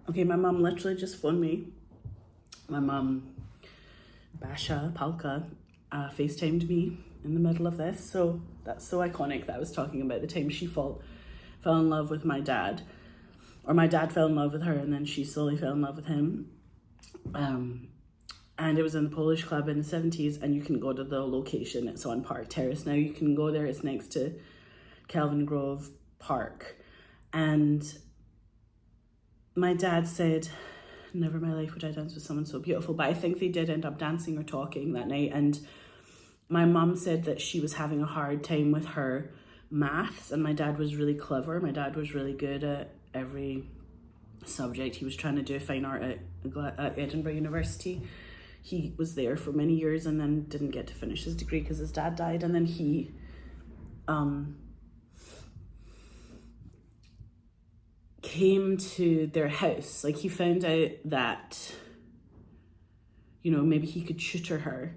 Okay, my mom literally just phoned me. My mom, Basha Palka, FaceTimed me in the middle of this. So that's so iconic that I was talking about the time she fell in love with my dad. Or my dad fell in love with her and then she slowly fell in love with him. And it was in the Polish club in the 70s, and you can go to the location. It's on Park Terrace now. You can go there. It's next to Kelvin Grove Park. And my dad said, never in my life would I dance with someone so beautiful. But I think they did end up dancing or talking that night. And my mum said that she was having a hard time with her maths, and my dad was really clever. My dad was really good at every subject. He was trying to do fine art at Edinburgh University. He was there for many years and then didn't get to finish his degree because his dad died. And then he came to their house. Like, he found out that, you know, maybe he could tutor her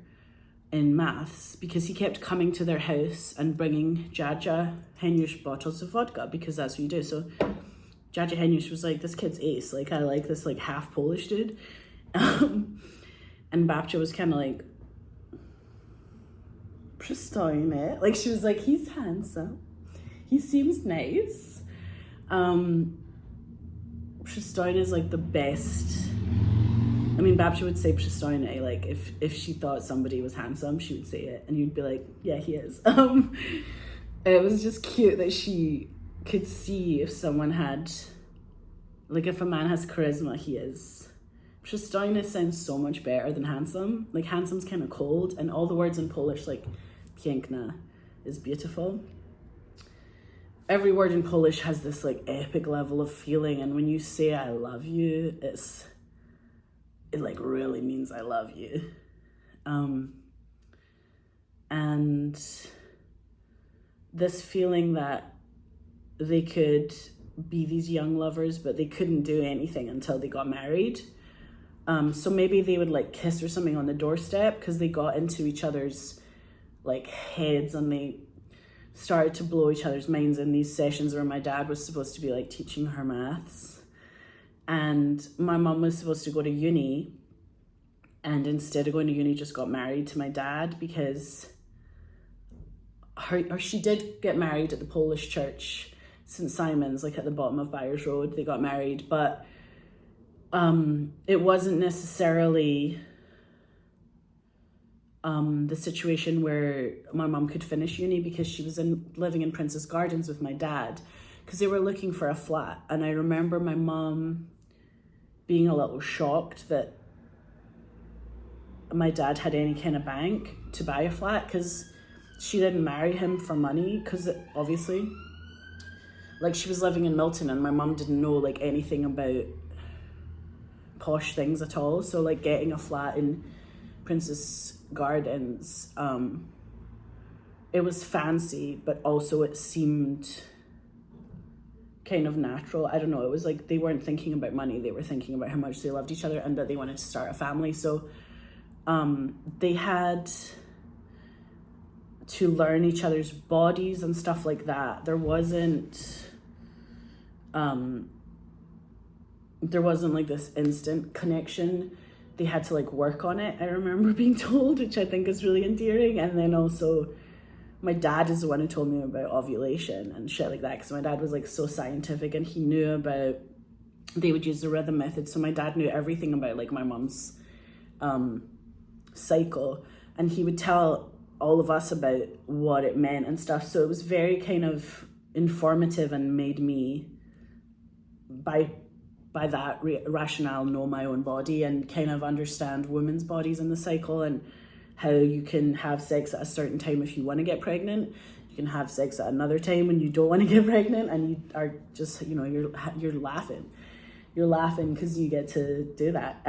in maths because he kept coming to their house and bringing Jaja Henush bottles of vodka, because that's what you do. So Jaja Henush was like, this kid's ace. Like, I like this like half Polish dude. And Babcia was kind of like, Przystojny. Like, she was like, he's handsome. He seems nice. Przystojny is like the best. I mean, Babcia would say Przystojny. Like, if she thought somebody was handsome, she would say it. And you'd be like, yeah, he is. It was just cute that she could see if someone had, like, if a man has charisma, he is. Przystojny sounds so much better than handsome. Like, handsome's kind of cold, and all the words in Polish, like piękna is beautiful. Every word in Polish has this like epic level of feeling, and when you say I love you, it like really means I love you. And this feeling that they could be these young lovers, but they couldn't do anything until they got married. So maybe they would like kiss or something on the doorstep because they got into each other's like heads, and they started to blow each other's minds in these sessions where my dad was supposed to be like teaching her maths, and my mum was supposed to go to uni, and instead of going to uni just got married to my dad because she did get married at the Polish church St. Simon's, like at the bottom of Byers Road. They got married, but it wasn't necessarily the situation where my mom could finish uni, because she was living in Princess Gardens with my dad because they were looking for a flat. And I remember my mom being a little shocked that my dad had any kind of bank to buy a flat, because she didn't marry him for money, because obviously, like, she was living in Milton and my mom didn't know like anything about posh things at all. So like getting a flat in Princess Gardens, it was fancy, but also it seemed kind of natural. I don't know, it was like they weren't thinking about money, they were thinking about how much they loved each other and that they wanted to start a family. So they had to learn each other's bodies and stuff like that. There wasn't like this instant connection. They had to like work on it, I remember being told, which I think is really endearing. And then also my dad is the one who told me about ovulation and shit like that, because my dad was like so scientific and he knew about, they would use the rhythm method. So my dad knew everything about like my mom's cycle, and he would tell all of us about what it meant and stuff. So it was very kind of informative and made me, by that rationale, know my own body and kind of understand women's bodies in the cycle, and how you can have sex at a certain time if you want to get pregnant. You can have sex at another time when you don't want to get pregnant, and you are just, you know, you're laughing because you get to do that.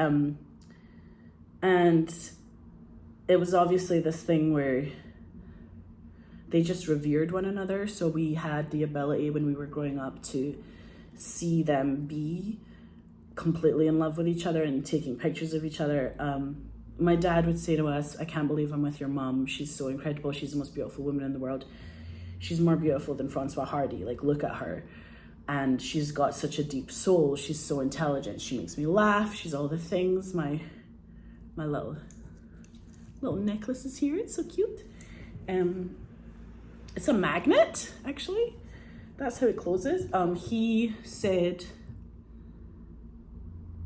And it was obviously this thing where they just revered one another. So we had the ability when we were growing up to see them be completely in love with each other and taking pictures of each other. My dad would say to us, I can't believe I'm with your mom. She's so incredible. She's the most beautiful woman in the world. She's more beautiful than Francois Hardy. Like, look at her. And she's got such a deep soul. She's so intelligent. She makes me laugh. She's all the things. My little necklace is here. It's so cute. It's a magnet, actually. That's how it closes. He said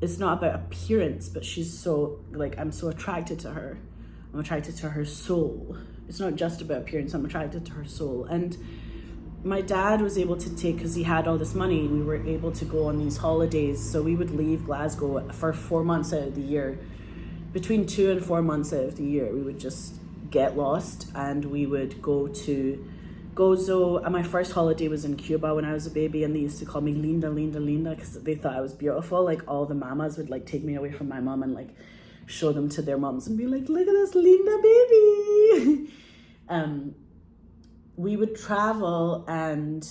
it's not about appearance, but she's so, like, I'm so attracted to her. I'm attracted to her soul. It's not just about appearance. I'm attracted to her soul. And my dad was able to take, because he had all this money, we were able to go on these holidays. So we would leave Glasgow for 4 months out of the year. Between 2 and 4 months out of the year, we would just get lost, and we would go to Gozo. And my first holiday was in Cuba when I was a baby, and they used to call me Linda, Linda, Linda, because they thought I was beautiful. Like, all the mamas would like take me away from my mom and like show them to their moms and be like, look at this Linda baby. We would travel, and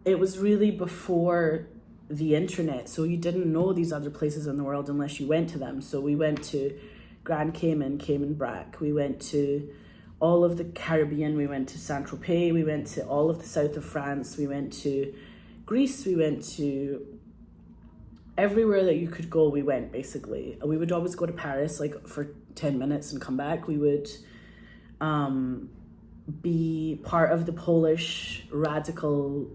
it was really before the internet, so you didn't know these other places in the world unless you went to them. So we went to Grand Cayman, Cayman Brac, we went to all of the Caribbean, we went to Saint-Tropez, we went to all of the south of France, we went to Greece, we went to everywhere that you could go, we went, basically. We would always go to Paris, like, for 10 minutes and come back. We would be part of the Polish radical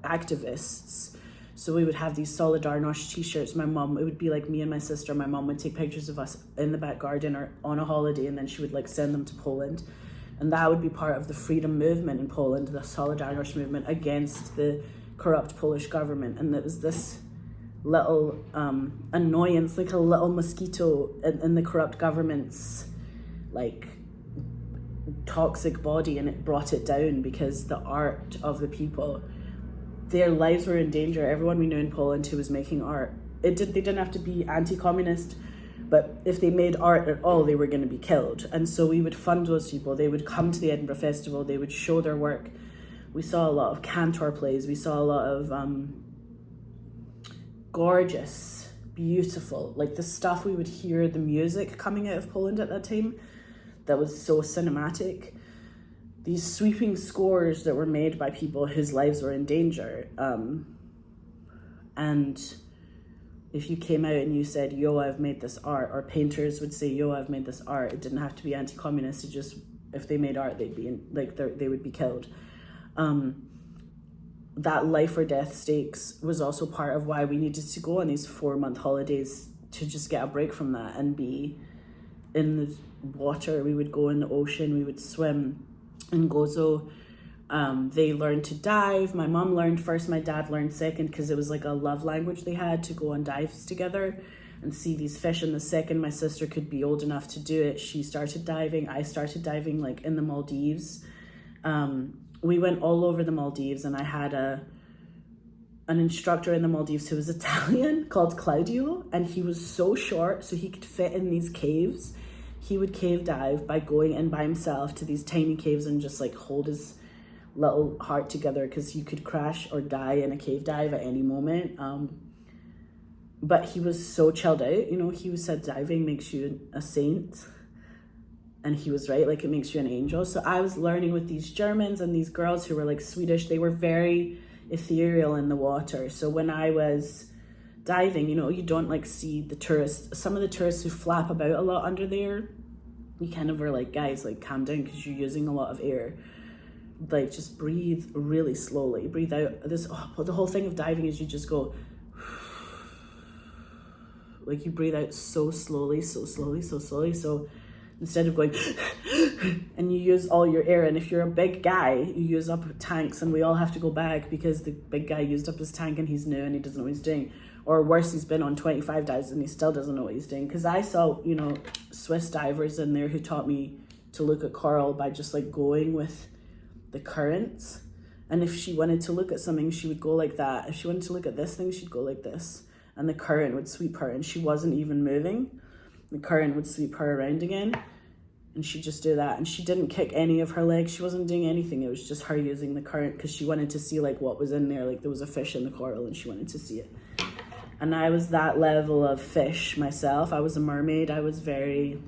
activists. So we would have these Solidarność t-shirts. My mom, it would be like me and my sister. My mom would take pictures of us in the back garden or on a holiday, and then she would like send them to Poland. And that would be part of the freedom movement in Poland, the Solidarność movement against the corrupt Polish government. And there was this little annoyance, like a little mosquito in the corrupt government's like toxic body, and it brought it down, because the art of the people, their lives were in danger. Everyone we knew in Poland who was making art, they didn't have to be anti-communist, but if they made art at all, they were going to be killed. And so we would fund those people. They would come to the Edinburgh Festival, they would show their work. We saw a lot of Cantor plays, we saw a lot of gorgeous, beautiful, like the stuff we would hear, the music coming out of Poland at that time that was so cinematic. These sweeping scores that were made by people whose lives were in danger. And if you came out and you said, yo, I've made this art, or painters would say, yo, I've made this art, it didn't have to be anti-communist. It just, if they made art, they'd be they would be killed. That life or death stakes was also part of why we needed to go on these 4-month holidays, to just get a break from that and be in the water. We would go in the ocean, we would swim in Gozo. They learned to dive. My mom learned first, my dad learned second, because it was like a love language they had, to go on dives together and see these fish. And the second my sister could be old enough to do it, she started diving. I started diving like in the Maldives. We went all over the Maldives, and I had an instructor in the Maldives who was Italian called Claudio, and he was so short so he could fit in these caves. He would cave dive by going in by himself to these tiny caves and just like hold his little heart together, because you could crash or die in a cave dive at any moment. But he was so chilled out, you know. He said diving makes you a saint, and he was right, like it makes you an angel. So I was learning with these Germans and these girls who were like Swedish. They were very ethereal in the water. So when I was diving, you know, you don't like see the tourists, some of the tourists who flap about a lot under there. You kind of were like, guys, like calm down, because you're using a lot of air. Like just breathe really slowly, breathe out. The whole thing of diving is you just go, like you breathe out so slowly, so slowly, so slowly. So instead of going and you use all your air, and if you're a big guy, you use up tanks, and we all have to go back because the big guy used up his tank and he's new and he doesn't know what he's doing. Or worse, he's been on 25 dives and he still doesn't know what he's doing. Because I saw, you know, Swiss divers in there who taught me to look at coral by just like going with the currents. And if she wanted to look at something, she would go like that. If she wanted to look at this thing, she'd go like this, and the current would sweep her, and she wasn't even moving. The current would sweep her around again, and she'd just do that. And she didn't kick any of her legs. She wasn't doing anything. It was just her using the current, because she wanted to see like what was in there. Like there was a fish in the coral and she wanted to see it. And I was that level of fish myself. I was a mermaid. I was very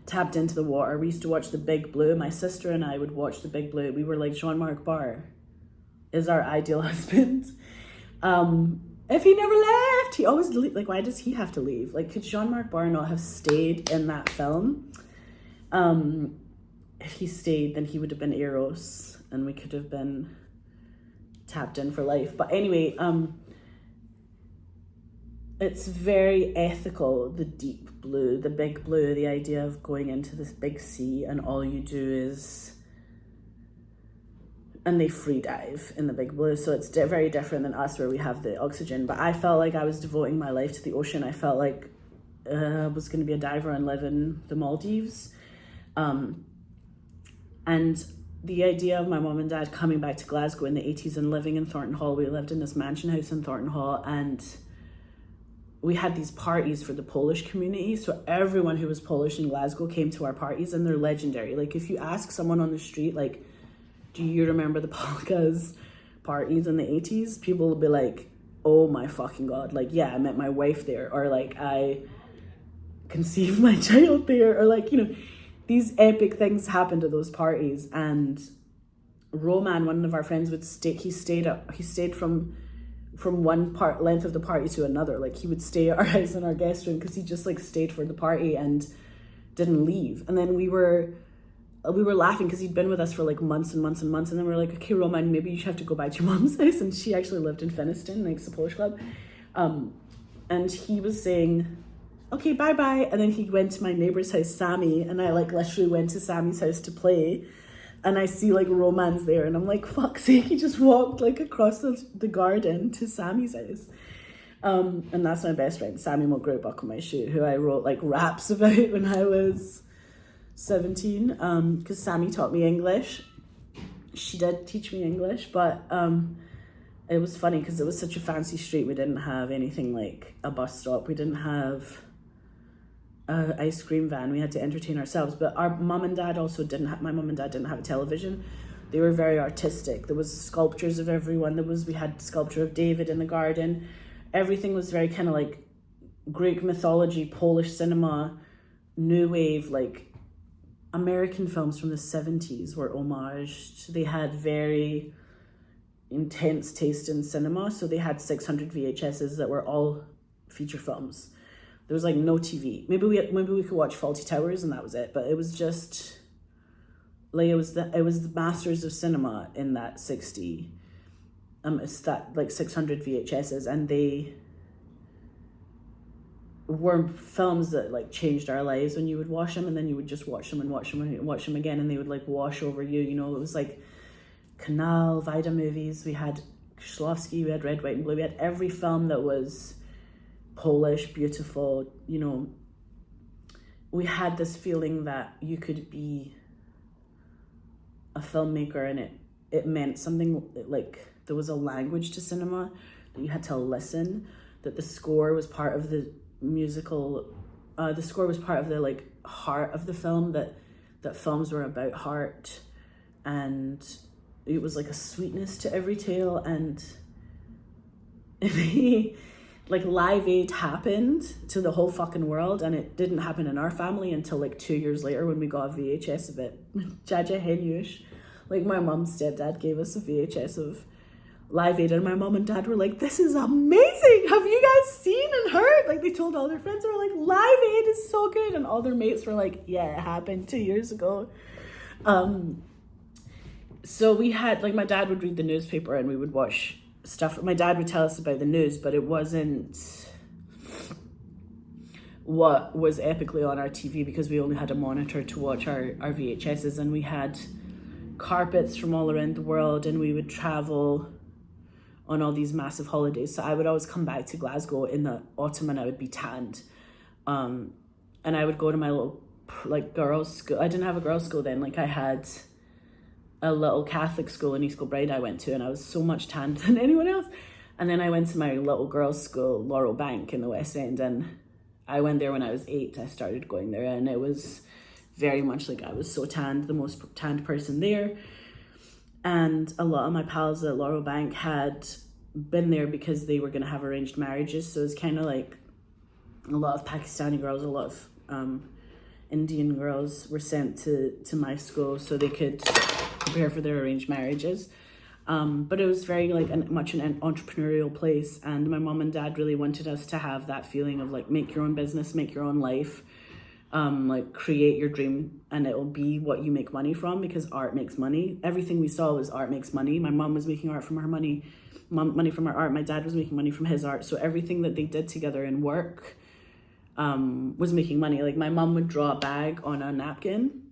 tapped into the water. We used to watch The Big Blue. My sister and I would watch The Big Blue. We were like Jean-Marc Barr. is our ideal husband. If he never left, he always like, why does he have to leave? Like, could Jean-Marc Barr not have stayed in that film? If he stayed, then he would have been Eros, and we could have been tapped in for life. But anyway, it's very ethical, the deep blue, the big blue, the idea of going into this big sea and all you do is, and they free dive in the big blue. So it's very different than us where we have the oxygen. But I felt like I was devoting my life to the ocean. I felt like I was going to be a diver and live in the Maldives. And the idea of my mom and dad coming back to Glasgow in the 80s and living in Thornton Hall, we lived in this mansion house in Thornton Hall, and we had these parties for the Polish community. So everyone who was Polish in Glasgow came to our parties, and they're legendary. Like, if you ask someone on the street, like, do you remember the Polkas parties in the 80s? People will be like, oh my fucking God. Like, yeah, I met my wife there. Or like, I conceived my child there. Or like, you know, these epic things happened at those parties. And Roman, one of our friends, would stay. He stayed from one length of the party to another. Like, he would stay at our house in our guest room because he just like stayed for the party and didn't leave. And then we were laughing because he'd been with us for like months and months and months. And then we were like, okay, Roman, maybe you should have to go back to your mom's house. And she actually lived in Finiston, like the Polish club. And he was saying, okay, bye-bye. And then he went to my neighbor's house, Sammy. And I like literally went to Sammy's house to play. And I see like Roman's there. And I'm like, fuck's sake, he just walked like across the garden to Sammy's house. And that's my best friend, Sammy Mulgrew, Buckle My Shoe, who I wrote like raps about when I was 17, because Sammy taught me English. She did teach me English, but it was funny because it was such a fancy street. We didn't have anything like a bus stop. We didn't have an ice cream van. We had to entertain ourselves. But our mum and dad also didn't have. My mum and dad didn't have a television. They were very artistic. There was sculptures of everyone. We had sculpture of David in the garden. Everything was very kind of like Greek mythology, Polish cinema, new wave, like American films from the 70s were homaged. They had very intense taste in cinema. So they had 600 VHSs that were all feature films. There was like no TV. Maybe we could watch Fawlty Towers and that was it. But it was just like it was the masters of cinema in that 60. It's that like 600 VHSs, and they were films that like changed our lives when you would watch them, and then you would just watch them and watch them and watch them again, and they would like wash over you. You know, it was like Kanal, Vida movies. We had Kieślowski, we had Red, White and Blue. We had every film that was Polish, beautiful. You know, we had this feeling that you could be a filmmaker, and it meant something. Like, there was a language to cinema that you had to listen, that the score was part of the musical, the score was part of the like heart of the film, that films were about heart, and it was like a sweetness to every tale. And like Live Aid happened to the whole fucking world, and it didn't happen in our family until like 2 years later when we got a VHS of it. Jaja Henyush, like my mom's stepdad gave us a VHS of Live Aid, and my mom and dad were like, this is amazing, have you guys seen and heard? Like, they told all their friends, they were like, Live Aid is so good, and all their mates were like, yeah, it happened 2 years ago. So we had, like, my dad would read the newspaper and we would watch stuff. My dad would tell us about the news, but it wasn't what was epically on our TV because we only had a monitor to watch our VHSs, and we had carpets from all around the world, and we would travel on all these massive holidays. So I would always come back to Glasgow in the autumn and I would be tanned. And I would go to my little like girls' school. I didn't have a girls' school then. Like, I had a little Catholic school in East Kilbride I went to, and I was so much tanned than anyone else. And then I went to my little girls' school, Laurel Bank in the West End, and I went there when I was 8. I started going there, and it was very much like I was so tanned, the most tanned person there. And a lot of my pals at Laurel Bank had been there because they were going to have arranged marriages. So it's kind of like a lot of Pakistani girls, a lot of Indian girls were sent to my school so they could prepare for their arranged marriages. But it was very like much an entrepreneurial place, and my mom and dad really wanted us to have that feeling of like make your own business, make your own life, like create your dream, and it will be what you make money from, because art makes money. Everything we saw was art makes money. My mom was making art from her money from her art. My dad was making money from his art. So everything that they did together in work was making money. Like my mom would draw a bag on a napkin,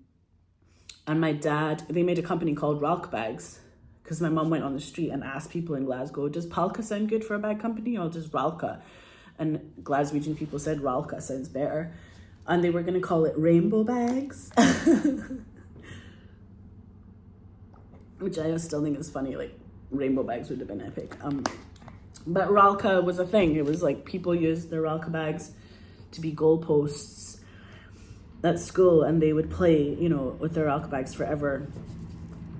and my dad, they made a company called Ralk Bags, because my mom went on the street and asked people in Glasgow, does Palka sound good for a bag company, or does Ralka? And Glaswegian people said Ralka sounds better. And they were going to call it Rainbow Bags. Which I still think is funny. Like, Rainbow Bags would have been epic. But Ralka was a thing. It was like people used their Ralka bags to be goalposts at school, and they would play, you know, with their Ralka bags forever,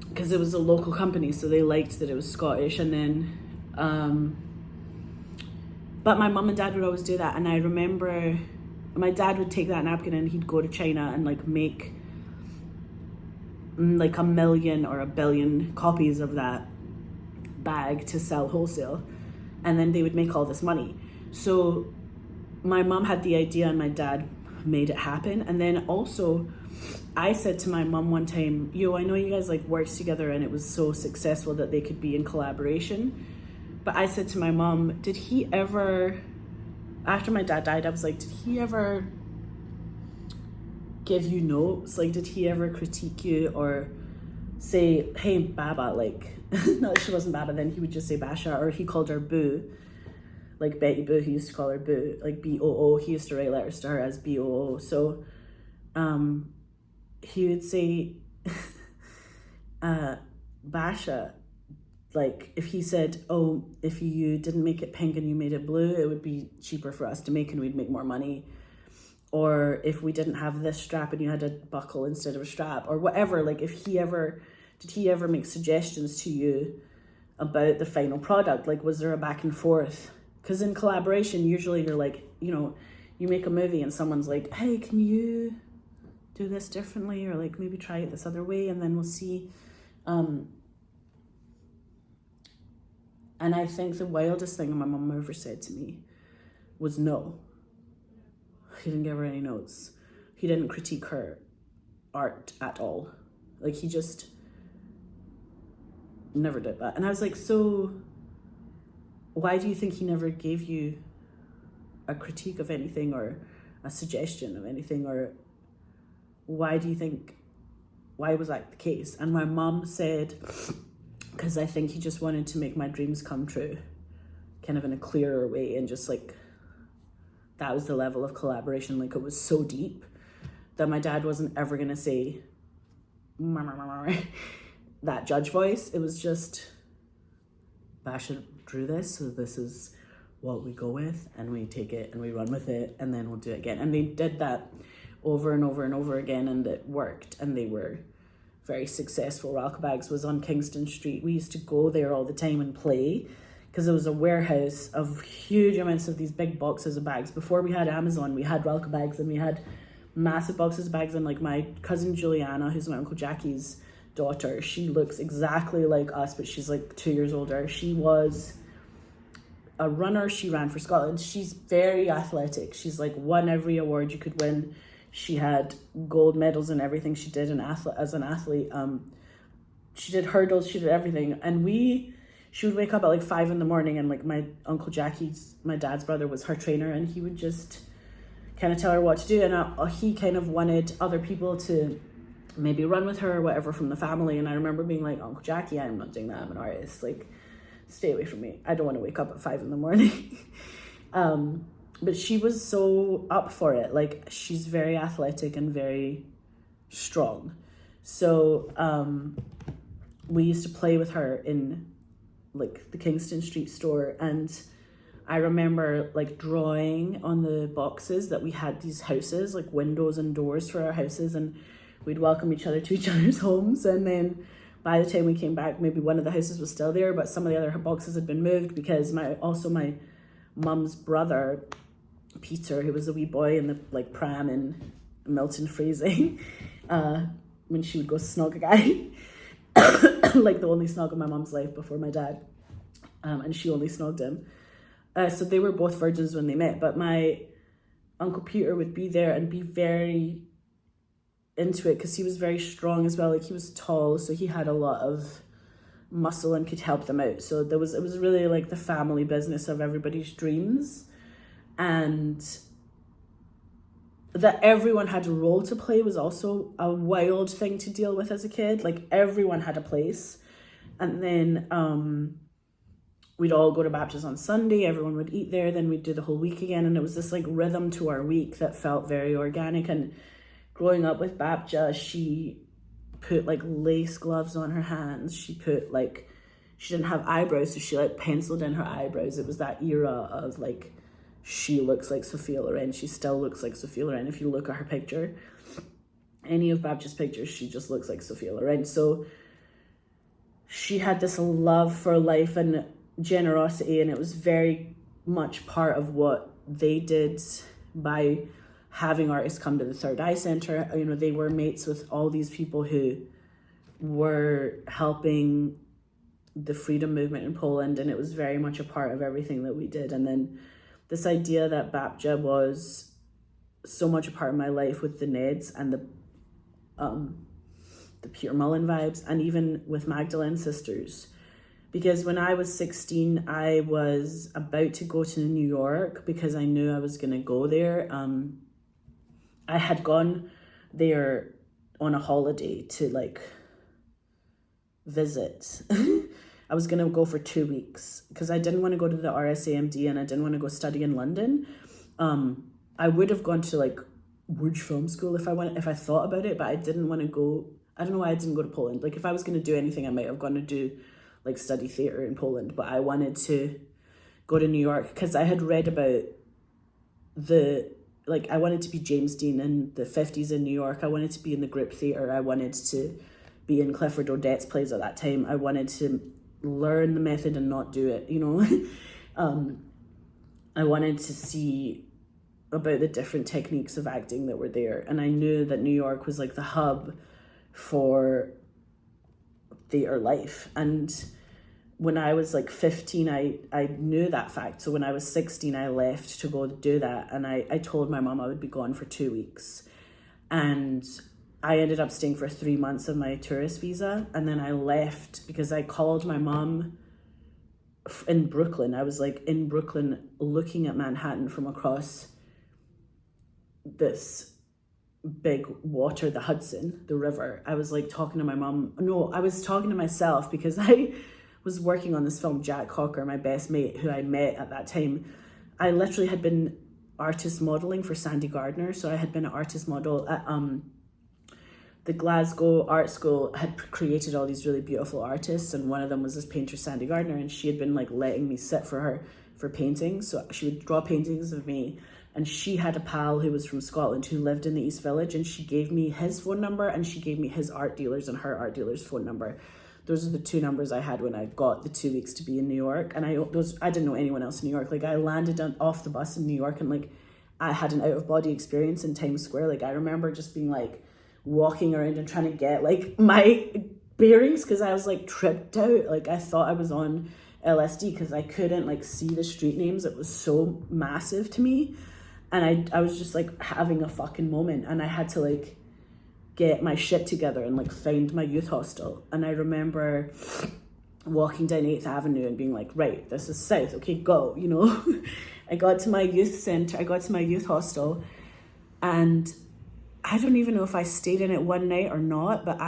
because it was a local company, so they liked that it was Scottish. And then but my mum and dad would always do that, and I remember my dad would take that napkin and he'd go to China and like make like 1 million or 1 billion copies of that bag to sell wholesale, and then they would make all this money. So my mum had the idea and my dad made it happen. And then also I said to my mum one time, yo, I know you guys like worked together and it was so successful that they could be in collaboration, but I said to my mum, did he ever, after my dad died, I was like, did he ever give you notes? Like, did he ever critique you or say, hey Baba, like no, she wasn't Baba then, he would just say Basha, or he called her Boo, like Betty Boo, he used to call her Boo, like B-O-O, he used to write letters to her as B-O-O. So he would say Basha, like if he said, oh, if you didn't make it pink and you made it blue, it would be cheaper for us to make and we'd make more money. Or if we didn't have this strap and you had a buckle instead of a strap, or whatever. Like if he ever, did he ever make suggestions to you about the final product? Like was there a back and forth? Because in collaboration, usually you're like, you know, you make a movie and someone's like, hey, can you do this differently? Or like maybe try it this other way and then we'll see. And I think the wildest thing my mum ever said to me was no. He didn't give her any notes. He didn't critique her art at all. Like he just never did that. And I was like, so why do you think he never gave you a critique of anything or a suggestion of anything? Or why do you think, why was that the case? And my mom said, because I think he just wanted to make my dreams come true, kind of in a clearer way, and just like, that was the level of collaboration. Like it was so deep that my dad wasn't ever gonna say that judge voice. It was just, Basha drew this, so this is what we go with, and we take it and we run with it, and then we'll do it again. And they did that over and over and over again, and it worked, and they were very successful. Ralk Bags was on Kingston Street. We used to go there all the time and play, because it was a warehouse of huge amounts of these big boxes of bags. Before we had Amazon, we had Ralk Bags, and we had massive boxes of bags. And like my cousin Juliana, who's my Uncle Jackie's daughter, she looks exactly like us, but she's like 2 years older. She was a runner. She ran for Scotland. She's very athletic. She's like won every award you could win. She had gold medals in everything she did as an athlete. She did hurdles, she did everything. And she would wake up at like 5 a.m, and like my Uncle Jackie's, my dad's brother, was her trainer, and he would just kind of tell her what to do. And he kind of wanted other people to maybe run with her or whatever from the family. And I remember being like, Uncle Jackie, I'm not doing that. I'm an artist. Like, stay away from me. I don't want to wake up at 5 a.m. But she was so up for it. Like, she's very athletic and very strong. So we used to play with her in like the Kingston Street store, and I remember like drawing on the boxes that we had these houses, like windows and doors for our houses, and we'd welcome each other to each other's homes. And then by the time we came back, maybe one of the houses was still there, but some of the other boxes had been moved, because my mum's brother Peter, who was a wee boy in the like pram in Milton freezing, when she would go snog a guy, like the only snog of my mom's life before my dad. And she only snogged him. So they were both virgins when they met, but my Uncle Peter would be there and be very into it because he was very strong as well. Like, he was tall, so he had a lot of muscle and could help them out. So it was really like the family business of everybody's dreams, and that everyone had a role to play was also a wild thing to deal with as a kid. Like, everyone had a place. And then we'd all go to Baptist on Sunday, everyone would eat there, then we'd do the whole week again, and it was this like rhythm to our week that felt very organic. And growing up with Babja, she put like lace gloves on her hands, she didn't have eyebrows, so she like penciled in her eyebrows. It was that era of like, she looks like Sophia Loren, she still looks like Sophia Loren. If you look at her picture, any of Babja's pictures, she just looks like Sophia Loren. So she had this love for life and generosity, and it was very much part of what they did by having artists come to the Third Eye Centre. You know, they were mates with all these people who were helping the freedom movement in Poland, and it was very much a part of everything that we did. And then this idea that Babja was so much a part of my life with the Neds and the Peter Mullen vibes, and even with Magdalene sisters. Because when I was 16, I was about to go to New York because I knew I was going to go there. I had gone there on a holiday to like visit. I was going to go for 2 weeks because I didn't want to go to the RSAMD and I didn't want to go study in London. I would have gone to like Łódź Film School if I thought about it, but I didn't want to go. I don't know why I didn't go to Poland. Like, if I was going to do anything, I might have gone to do like study theatre in Poland, but I wanted to go to New York because I had read about I wanted to be James Dean in the 50s in New York. I wanted to be in the group theatre. I wanted to be in Clifford Odets plays at that time. I wanted to learn the method and not do it, you know. I wanted to see about the different techniques of acting that were there, and I knew that New York was like the hub for theatre life. And when I was like 15, I knew that fact. So when I was 16, I left to go do that, and I told my mom I would be gone for 2 weeks, and I ended up staying for 3 months of my tourist visa. And then I left because I called my mom in Brooklyn. I was like in Brooklyn looking at Manhattan from across this big water, the Hudson, the river. I was like talking to my mom. No, I was talking to myself because I was working on this film, Jack Cocker, my best mate, who I met at that time. I literally had been artist modeling for Sandy Gardner. So I had been an artist model at the Glasgow art school. Had created all these really beautiful artists, and one of them was this painter, Sandy Gardner, and she had been like letting me sit for her for paintings. So she would draw paintings of me, and she had a pal who was from Scotland who lived in the East Village, and she gave me his phone number and she gave me his art dealers and her art dealer's phone number. Those are the two numbers I had when I got the 2 weeks to be in New York. And I didn't know anyone else in New York. Like, I landed off the bus in New York, and like I had an out-of-body experience in Times Square. Like, I remember just being like walking around and trying to get like my bearings because I was like tripped out. Like, I thought I was on LSD because I couldn't like see the street names. It was so massive to me. And I was just like having a fucking moment, and I had to like get my shit together and like find my youth hostel. And I remember walking down 8th Avenue and being like, right, this is south, okay, go, you know. I got to my youth hostel, and I don't even know if I stayed in it one night or not, but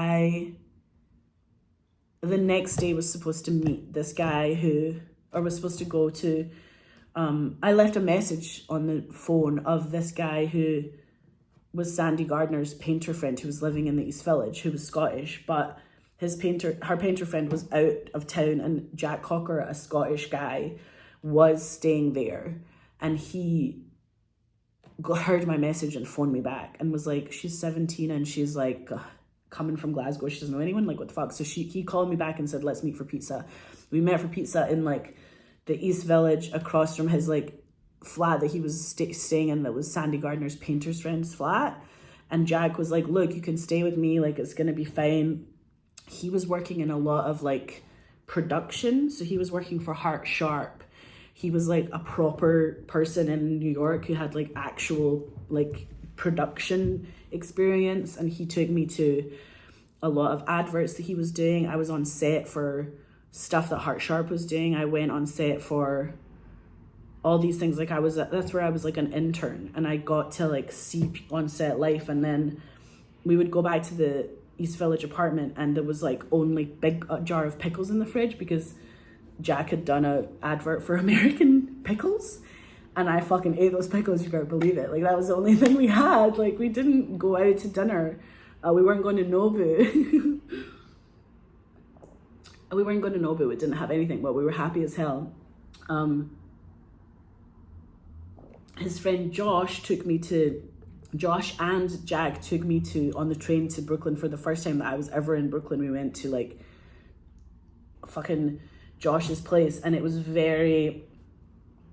the next day was supposed to meet this guy was supposed to go to, I left a message on the phone of this guy who was Sandy Gardner's painter friend who was living in the East Village, who was Scottish, but her painter friend was out of town, and Jack Cocker, a Scottish guy, was staying there, and he heard my message and phoned me back and was like, she's 17 and she's like coming from Glasgow, she doesn't know anyone, like what the fuck. So he called me back and said, let's meet for pizza. We met for pizza in like the East Village across from his like flat that he was staying in, that was Sandy Gardner's painter's friend's flat. And Jack was like, look, you can stay with me, like it's gonna be fine. he was working in a lot of like production. So he was working for Heart Sharp. He was like a proper person in New York who had like actual like production experience, and he took me to a lot of adverts that he was doing. I was on set for stuff that Heart Sharp was doing. I went on set for all these things. Like that's where I was like an intern, and I got to like see on set life. And then we would go back to the East Village apartment, and there was like only big jar of pickles in the fridge because Jack had done a advert for American pickles, and I fucking ate those pickles. You better believe it. Like that was the only thing we had. Like we didn't go out to dinner. We weren't going to Nobu. We weren't going to Nobu. It didn't have anything, but we were happy as hell. His friend Josh and Jag took me on the train to Brooklyn for the first time that I was ever in Brooklyn. We went to like fucking Josh's place, and it was very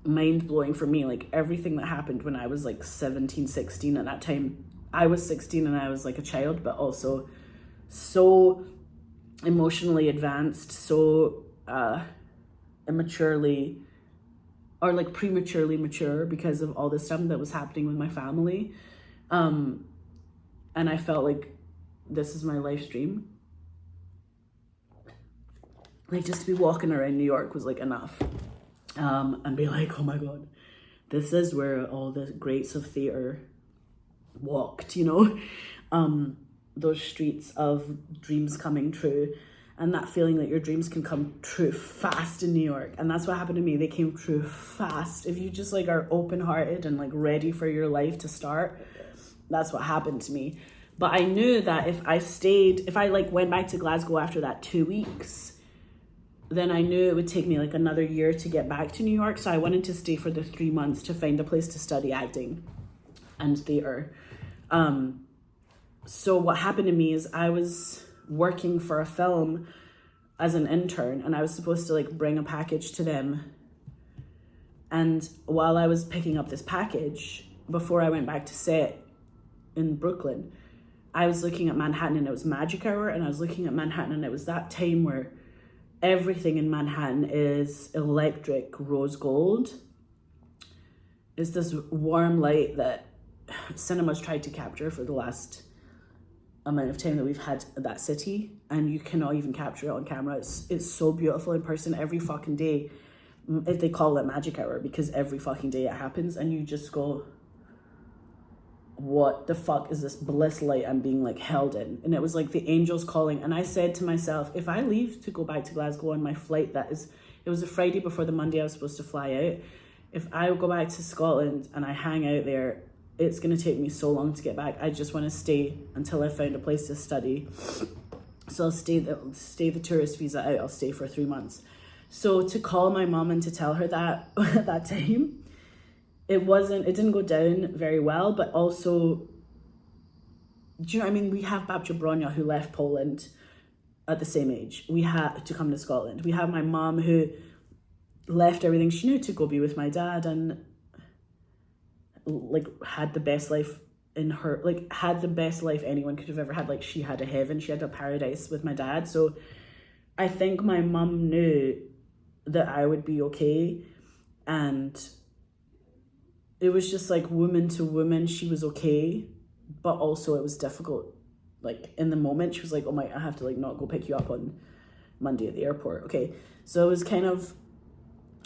mind-blowing for me. Like everything that happened when I was like 17, 16 at that time. I was 16 and I was like a child, but also so emotionally advanced, so immaturely or like prematurely mature because of all the stuff that was happening with my family. And I felt like this is my life dream. Like just to be walking around New York was like enough. And be like, oh my God, this is where all the greats of theatre walked, you know? Those streets of dreams coming true, and that feeling that your dreams can come true fast in New York. And that's what happened to me. They came true fast. If you just like are open-hearted and like ready for your life to start, that's what happened to me. But I knew that if I like went back to Glasgow after that 2 weeks, then I knew it would take me like another year to get back to New York. So I wanted to stay for the 3 months to find a place to study acting and theatre. So what happened to me is I was working for a film as an intern, and I was supposed to like bring a package to them. And while I was picking up this package, before I went back to set in Brooklyn, I was looking at Manhattan, and it was magic hour, and I was looking at Manhattan, and it was that time where everything in Manhattan is electric rose gold. It's this warm light that cinema's tried to capture for the last amount of time that we've had that city, and you cannot even capture it on camera. It's so beautiful in person every fucking day. If they call it magic hour, because every fucking day it happens, and you just go, what the fuck is this bliss light I'm being like held in? And it was like the angels calling. And I said to myself, if I leave to go back to Glasgow on my flight, it was a Friday before the Monday I was supposed to fly out. If I go back to Scotland and I hang out there, it's going to take me so long to get back. I just want to stay until I found a place to study. So I'll stay the tourist visa out. I'll stay for 3 months. So to call my mom and to tell her that at that time, it didn't go down very well, but also, do you know what I mean? We have Babcia Bronia who left Poland at the same age. We had to come to Scotland. We have my mom who left everything she knew to go be with my dad, and like had the best life had the best life anyone could have ever had. Like she had a heaven, she had a paradise with my dad. So I think my mom knew that I would be okay, and it was just like woman to woman, she was okay, but also it was difficult. Like in the moment, she was like, oh my, I have to like not go pick you up on Monday at the airport. Okay, so it was kind of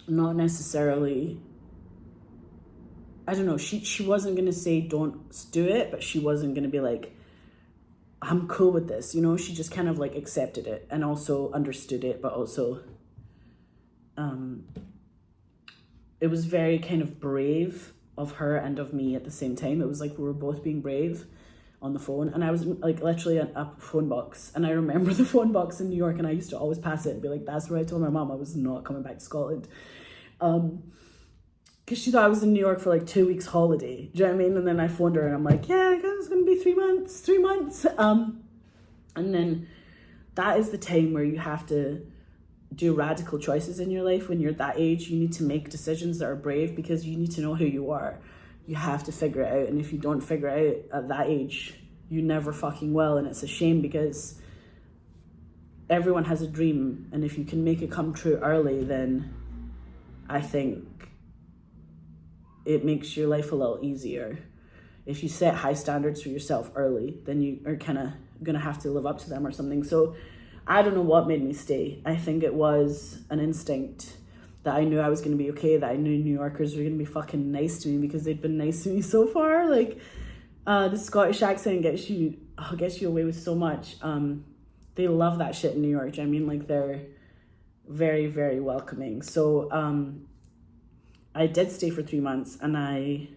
not necessarily, I don't know, she wasn't going to say don't do it, but she wasn't going to be like, I'm cool with this, you know? She just kind of like accepted it and also understood it, but also it was very kind of brave of her and of me at the same time. It was like we were both being brave on the phone, and I was like literally a phone box, and I remember the phone box in New York, and I used to always pass it and be like, that's where I told my mom I was not coming back to Scotland. Because she thought I was in New York for like 2 weeks holiday. Do you know what I mean? And then I phoned her and I'm like, yeah, I guess it's going to be 3 months. And then that is the time where you have to do radical choices in your life. When you're that age, you need to make decisions that are brave, because you need to know who you are. You have to figure it out. And if you don't figure it out at that age, you never fucking will. And it's a shame, because everyone has a dream, and if you can make it come true early, then I think it makes your life a little easier. If you set high standards for yourself early, then you are kind of gonna have to live up to them or something. So I don't know what made me stay. I think it was an instinct that I knew I was gonna be okay, that I knew New Yorkers were gonna be fucking nice to me because they'd been nice to me so far. Like, the Scottish accent gets you away with so much. They love that shit in New York. I mean, like, they're very, very welcoming. So I did stay for 3 months, and I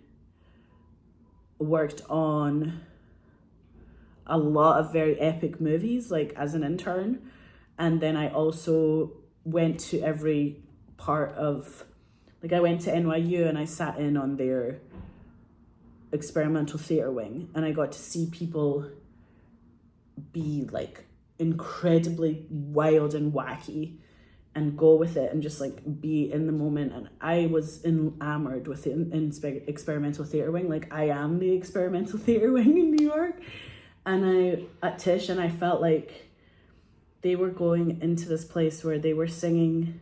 worked on a lot of very epic movies, like, as an intern. And then I also went to every part of, like, I went to NYU and I sat in on their experimental theatre wing, and I got to see people be, like, incredibly wild and wacky and go with it and just, like, be in the moment. And I was enamored with the experimental theatre wing. Like, I am the experimental theatre wing in New York. And at Tisch, and I felt like they were going into this place where they were singing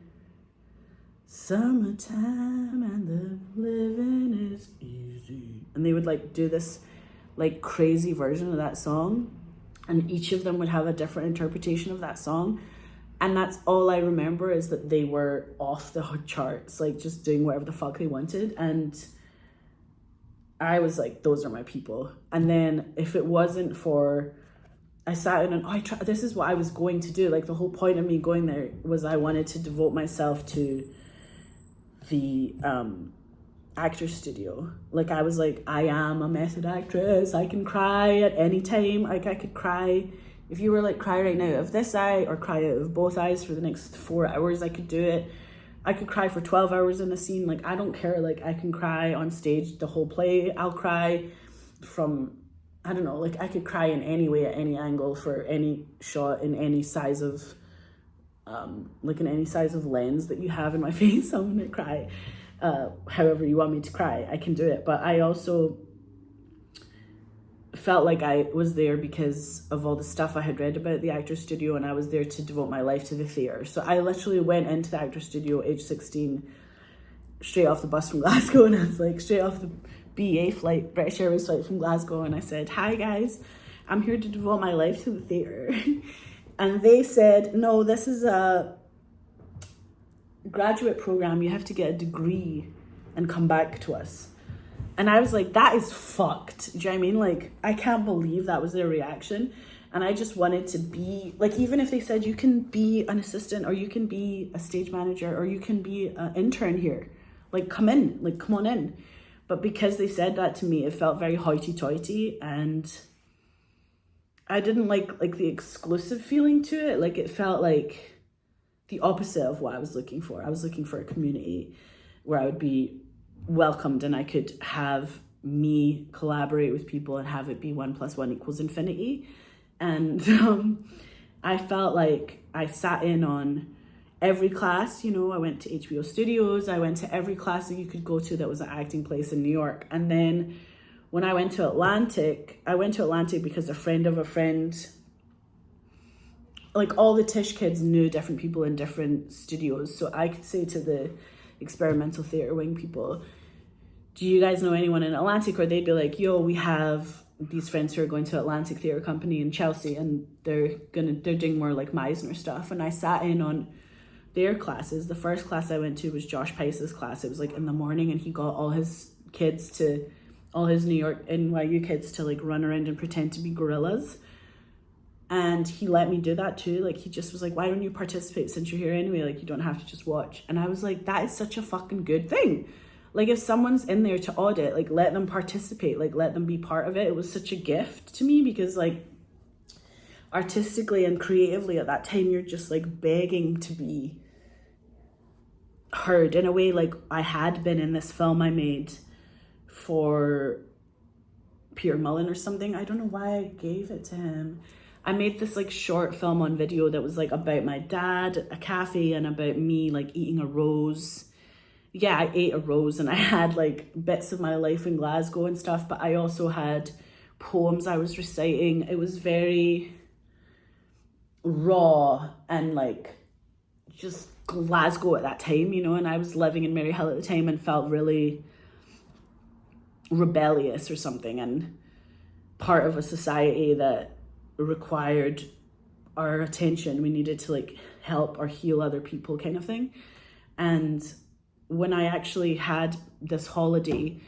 "Summertime and the living is easy," and they would, like, do this, like, crazy version of that song, and each of them would have a different interpretation of that song. And that's all I remember, is that they were off the charts, like, just doing whatever the fuck they wanted. And I was like, those are my people. And then if it wasn't for, I sat in and this is what I was going to do. Like, the whole point of me going there was I wanted to devote myself to the actor studio. Like, I was like, I am a method actress. I can cry at any time. Like, I could cry. If you were like, cry right now of this eye or cry out of both eyes for the next 4 hours, I could do it. I could cry for 12 hours in a scene. Like, I don't care. Like, I can cry on stage the whole play. I'll cry from, I don't know, like, I could cry in any way, at any angle, for any shot, in any size of, like, in any size of lens that you have in my face. I'm gonna cry. However you want me to cry, I can do it. But I also felt like I was there because of all the stuff I had read about the actor studio, and I was there to devote my life to the theatre. So I literally went into the actor studio age 16, straight off the bus from Glasgow, and I was like, straight off the BA flight, British Airways flight from Glasgow, and I said, "Hi guys, I'm here to devote my life to the theatre." And they said, "No, this is a graduate program. You have to get a degree and come back to us." And I was like, that is fucked. Do you know what I mean? Like, I can't believe that was their reaction. And I just wanted to be, like, even if they said, you can be an assistant, or you can be a stage manager, or you can be an intern here, like, come in, like, come on in. But because they said that to me, it felt very hoity-toity, and I didn't like the exclusive feeling to it. Like, it felt like the opposite of what I was looking for. I was looking for a community where I would be welcomed, and I could have me collaborate with people and have it be 1 + 1 = infinity. And I felt like I sat in on every class. You know, I went to HBO Studios. I went to every class that you could go to that was an acting place in New York. And then when I went to Atlantic because a friend of a friend, like, all the Tisch kids knew different people in different studios. So I could say to the experimental theatre wing people, "Do you guys know anyone in Atlantic?" Or they'd be like, "Yo, we have these friends who are going to Atlantic Theatre Company in Chelsea, and they're doing more like Meisner stuff." And I sat in on their classes. The first class I went to was Josh Pice's class. It was, like, in the morning, and he got all his New York NYU kids to, like, run around and pretend to be gorillas. And he let me do that too. Like, he just was like, "Why don't you participate since you're here anyway? Like, you don't have to just watch." And I was like, that is such a fucking good thing. Like, if someone's in there to audit, like, let them participate, like, let them be part of it. It was such a gift to me because, like, artistically and creatively at that time, you're just, like, begging to be heard in a way like I had been in this film I made for Peter Mullen or something. I don't know why I gave it to him. I made this, like, short film on video that was, like, about my dad, a cafe, and about me, like, eating a rose. Yeah, I ate a rose, and I had, like, bits of my life in Glasgow and stuff, but I also had poems I was reciting. It was very raw and like just Glasgow at that time, you know, and I was living in Maryhill at the time and felt really rebellious or something, and part of a society that required our attention. We needed to like help or heal other people kind of thing. And when I actually had this holiday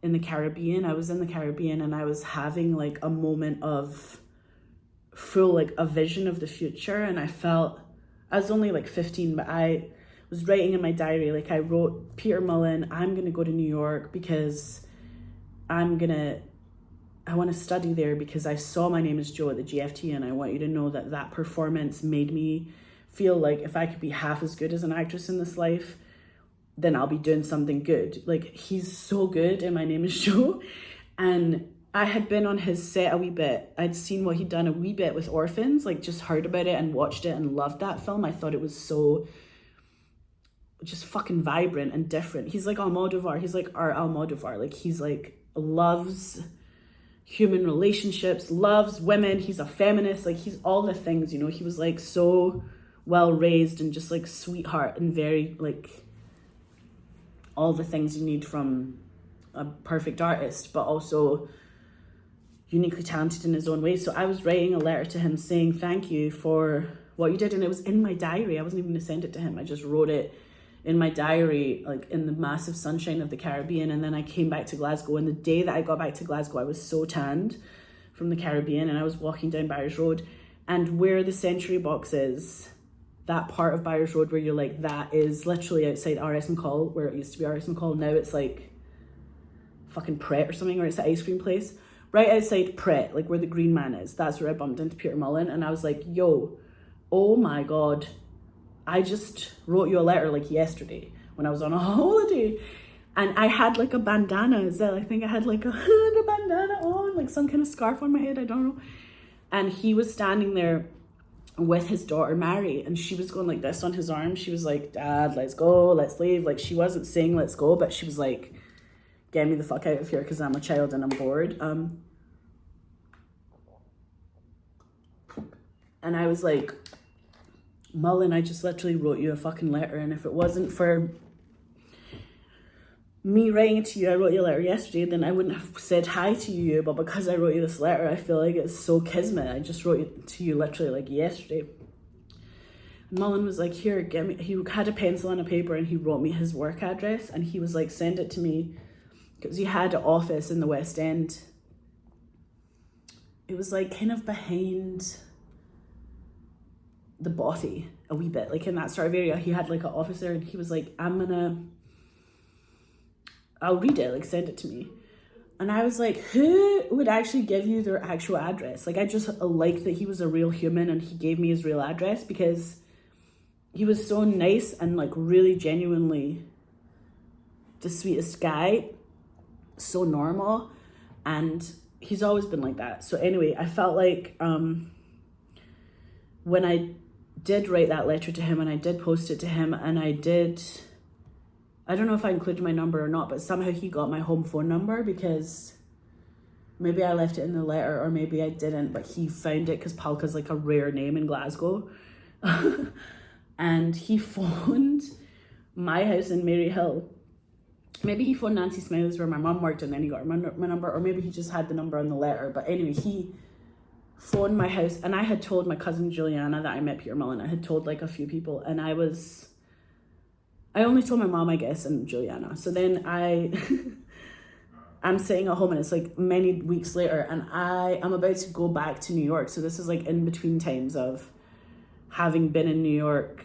in the Caribbean, I was in the Caribbean and I was having like a moment of full, like a vision of the future. And I felt, I was only like 15, but I was writing in my diary, like I wrote, Peter Mullen, I'm going to go to New York because I want to study there because I saw My Name is Joe at the GFT, and I want you to know that that performance made me feel like if I could be half as good as an actress in this life, then I'll be doing something good. Like, he's so good in My Name is Joe. And I had been on his set a wee bit. I'd seen what he'd done a wee bit with Orphans, like just heard about it and watched it and loved that film. I thought it was so just fucking vibrant and different. He's like Almodovar. He's like our Almodovar. Like, he's like loves human relationships, loves women. He's a feminist. Like, he's all the things, you know. He was like so well raised and just like sweetheart and very like all the things you need from a perfect artist, but also uniquely talented in his own way. So I was writing a letter to him saying thank you for what you did, and it was in my diary. I wasn't even going to send it to him. I just wrote it in my diary, like in the massive sunshine of the Caribbean. And then I came back to Glasgow, and the day that I got back to Glasgow, I was so tanned from the Caribbean, and I was walking down Byres Road, and where the Century Box is, that part of Byres Road where you're like, that is literally outside RS McCall, where it used to be RS McCall. Now it's like fucking Pret or something, or it's an ice cream place. Right outside Pret, like where the Green Man is, that's where I bumped into Peter Mullen, and I was like, yo, oh my God, I just wrote you a letter like yesterday when I was on a holiday. And I had like a bandana as well. I think I had like a bandana on, like some kind of scarf on my head, I don't know. And he was standing there with his daughter Mary, and she was going like this on his arm. She was like, Dad, let's go, let's leave. Like, she wasn't saying let's go, but she was like, get me the fuck out of here because I'm a child and I'm bored. And I was like, Mullen, I just literally wrote you a fucking letter, and if it wasn't for me writing it to you, I wrote you a letter yesterday, then I wouldn't have said hi to you. But because I wrote you this letter, I feel like it's so kismet. I just wrote it to you literally like yesterday. And Mullen was like, here, get me. He had a pencil and a paper, and he wrote me his work address, and he was like, send it to me, because he had an office in the West End. It was like kind of behind the Bothy a wee bit, like in that sort of area. He had like an office there, and he was like, I'll read it, like send it to me. And I was like, who would actually give you their actual address? Like, I just like that he was a real human and he gave me his real address, because he was so nice and like really genuinely the sweetest guy, so normal, and he's always been like that. So anyway, I felt like when I did write that letter to him and I did post it to him, and I don't know if I included my number or not, but somehow he got my home phone number, because maybe I left it in the letter or maybe I didn't, but he found it because Palka's like a rare name in Glasgow. And he phoned my house in Maryhill. Maybe he phoned Nancy Smiley's where my mum worked, and then he got my number, or maybe he just had the number on the letter. But anyway, he phoned my house, and I had told my cousin Juliana that I met Peter Mullen. I had told like a few people, and I only told my mom, I guess, and Juliana. So then I'm sitting at home, and it's like many weeks later, and I'm about to go back to New York. So this is like in between times of having been in New York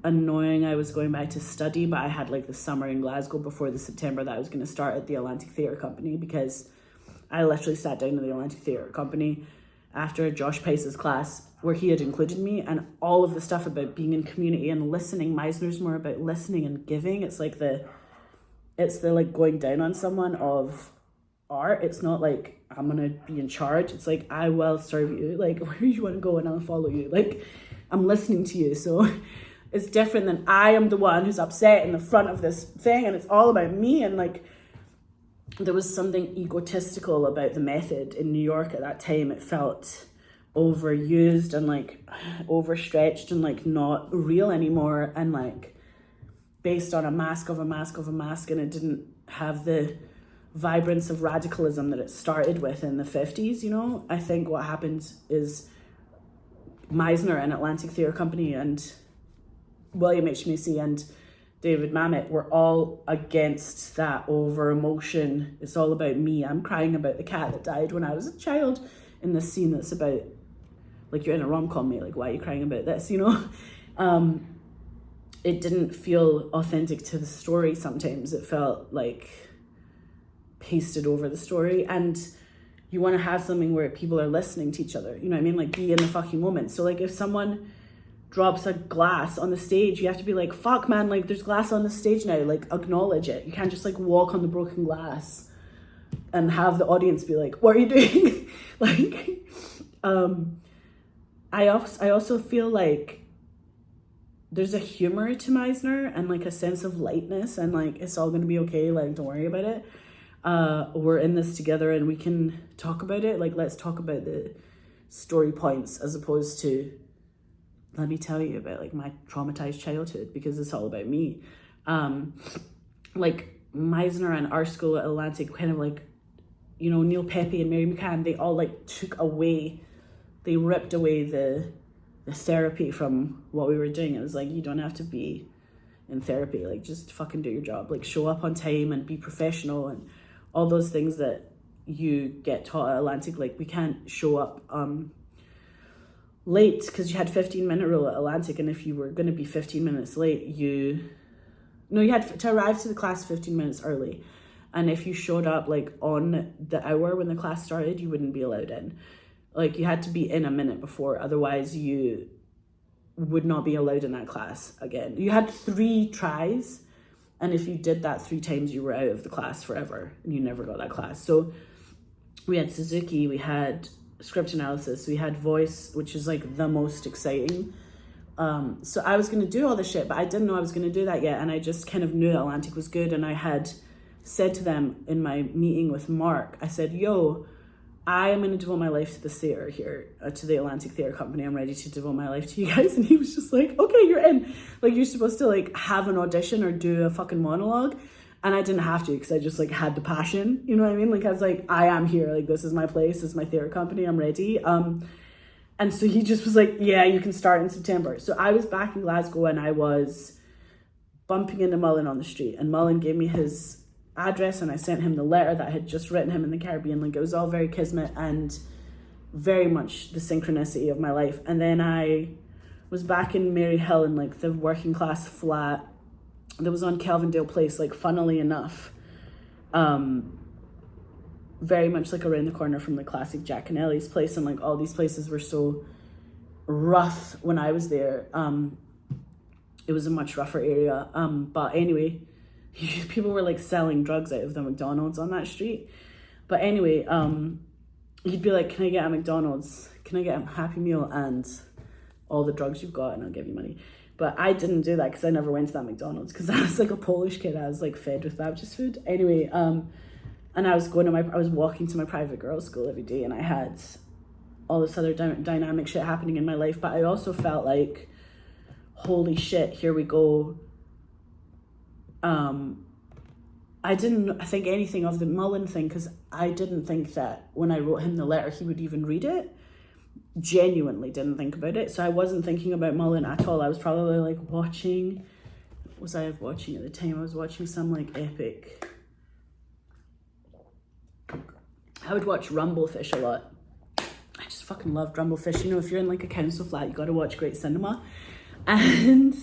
and knowing I was going back to study, but I had like the summer in Glasgow before the September that I was going to start at the Atlantic Theatre Company, because I literally sat down in the Atlantic Theatre Company after Josh Pace's class where he had included me, and all of the stuff about being in community and listening. Meisner's more about listening and giving. It's the like going down on someone of art. It's not like I'm gonna be in charge. It's like, I will serve you, like where you want to go and I'll follow you, like I'm listening to you. So it's different than I am the one who's upset in the front of this thing and it's all about me. And like, there was something egotistical about the method in New York at that time. It felt overused and like overstretched and like not real anymore, and like based on a mask of a mask of a mask, and it didn't have the vibrance of radicalism that it started with in the 50s, you know? I think what happened is Meisner and Atlantic Theatre Company and William H. Macy and David Mamet were all against that over emotion. It's all about me. I'm crying about the cat that died when I was a child in this scene that's about, like, you're in a rom-com, mate, like, why are you crying about this, you know? It didn't feel authentic to the story sometimes. It felt like pasted over the story, and you want to have something where people are listening to each other, you know what I mean? Like, be in the fucking moment. So like if someone drops a glass on the stage, you have to be like, fuck man, like there's glass on the stage now, like acknowledge it. You can't just like walk on the broken glass and have the audience be like, what are you doing? Like I also feel like there's a humor to Meisner and like a sense of lightness and like it's all gonna be okay, like don't worry about it. We're in this together and we can talk about it. Like, let's talk about the story points as opposed to, let me tell you about like my traumatized childhood, because it's all about me. Like Meisner and our school at Atlantic kind of like, you know, Neil Pepe and Mary McCann, they all like they ripped away the therapy from what we were doing. It was like, you don't have to be in therapy, like just fucking do your job, like show up on time and be professional and all those things that you get taught at Atlantic. Like we can't show up late because you had 15-minute rule at Atlantic, and if you were going to be 15 minutes late, you had to arrive to the class 15 minutes early, and if you showed up like on the hour when the class started, you wouldn't be allowed in. Like you had to be in a minute before, otherwise you would not be allowed in that class again. You had 3 tries, and if you did that 3 times, you were out of the class forever, and you never got that class. So we had Suzuki, we had script analysis, we had voice, which is like the most exciting. So I was going to do all this shit, but I didn't know I was going to do that yet, and I just kind of knew Atlantic was good, and I had said to them in my meeting with Mark, I said, yo, I am going to devote my life to the theatre here, to the Atlantic Theatre Company. I'm ready to devote my life to you guys. And he was just like, okay, you're in. Like, you're supposed to, like, have an audition or do a fucking monologue. And I didn't have to because I just, like, had the passion. You know what I mean? Like, I was like, I am here. Like, this is my place. This is my theatre company. I'm ready. And so he just was like, yeah, you can start in September. So I was back in Glasgow and I was bumping into Mullen on the street. And Mullen gave me his address, and I sent him the letter that I had just written him in the Caribbean. Like, it was all very kismet and very much the synchronicity of my life. And then I was back in Maryhill in like the working class flat that was on Kelvindale Place, like funnily enough, very much like around the corner from the classic Jack and Ellie's place, and like all these places were so rough when I was there. It was a much rougher area, but anyway, people were like selling drugs out of the McDonald's on that street. But anyway, you'd be like, can I get a McDonald's? Can I get a Happy Meal and all the drugs you've got, and I'll give you money. But I didn't do that because I never went to that McDonald's because I was like a Polish kid. I was like fed with Baptist food. Anyway, and I was walking to my private girls' school every day, and I had all this other dynamic shit happening in my life. But I also felt like, holy shit, here we go. I didn't think anything of the Mullen thing because I didn't think that when I wrote him the letter he would even read it. Genuinely didn't think about it. So I wasn't thinking about Mullen at all. I was probably like watching, what was I watching at the time? I was watching some like epic, I would watch Rumblefish a lot. I just fucking loved Rumblefish. You know, if you're in like a council flat, you got to watch great cinema. And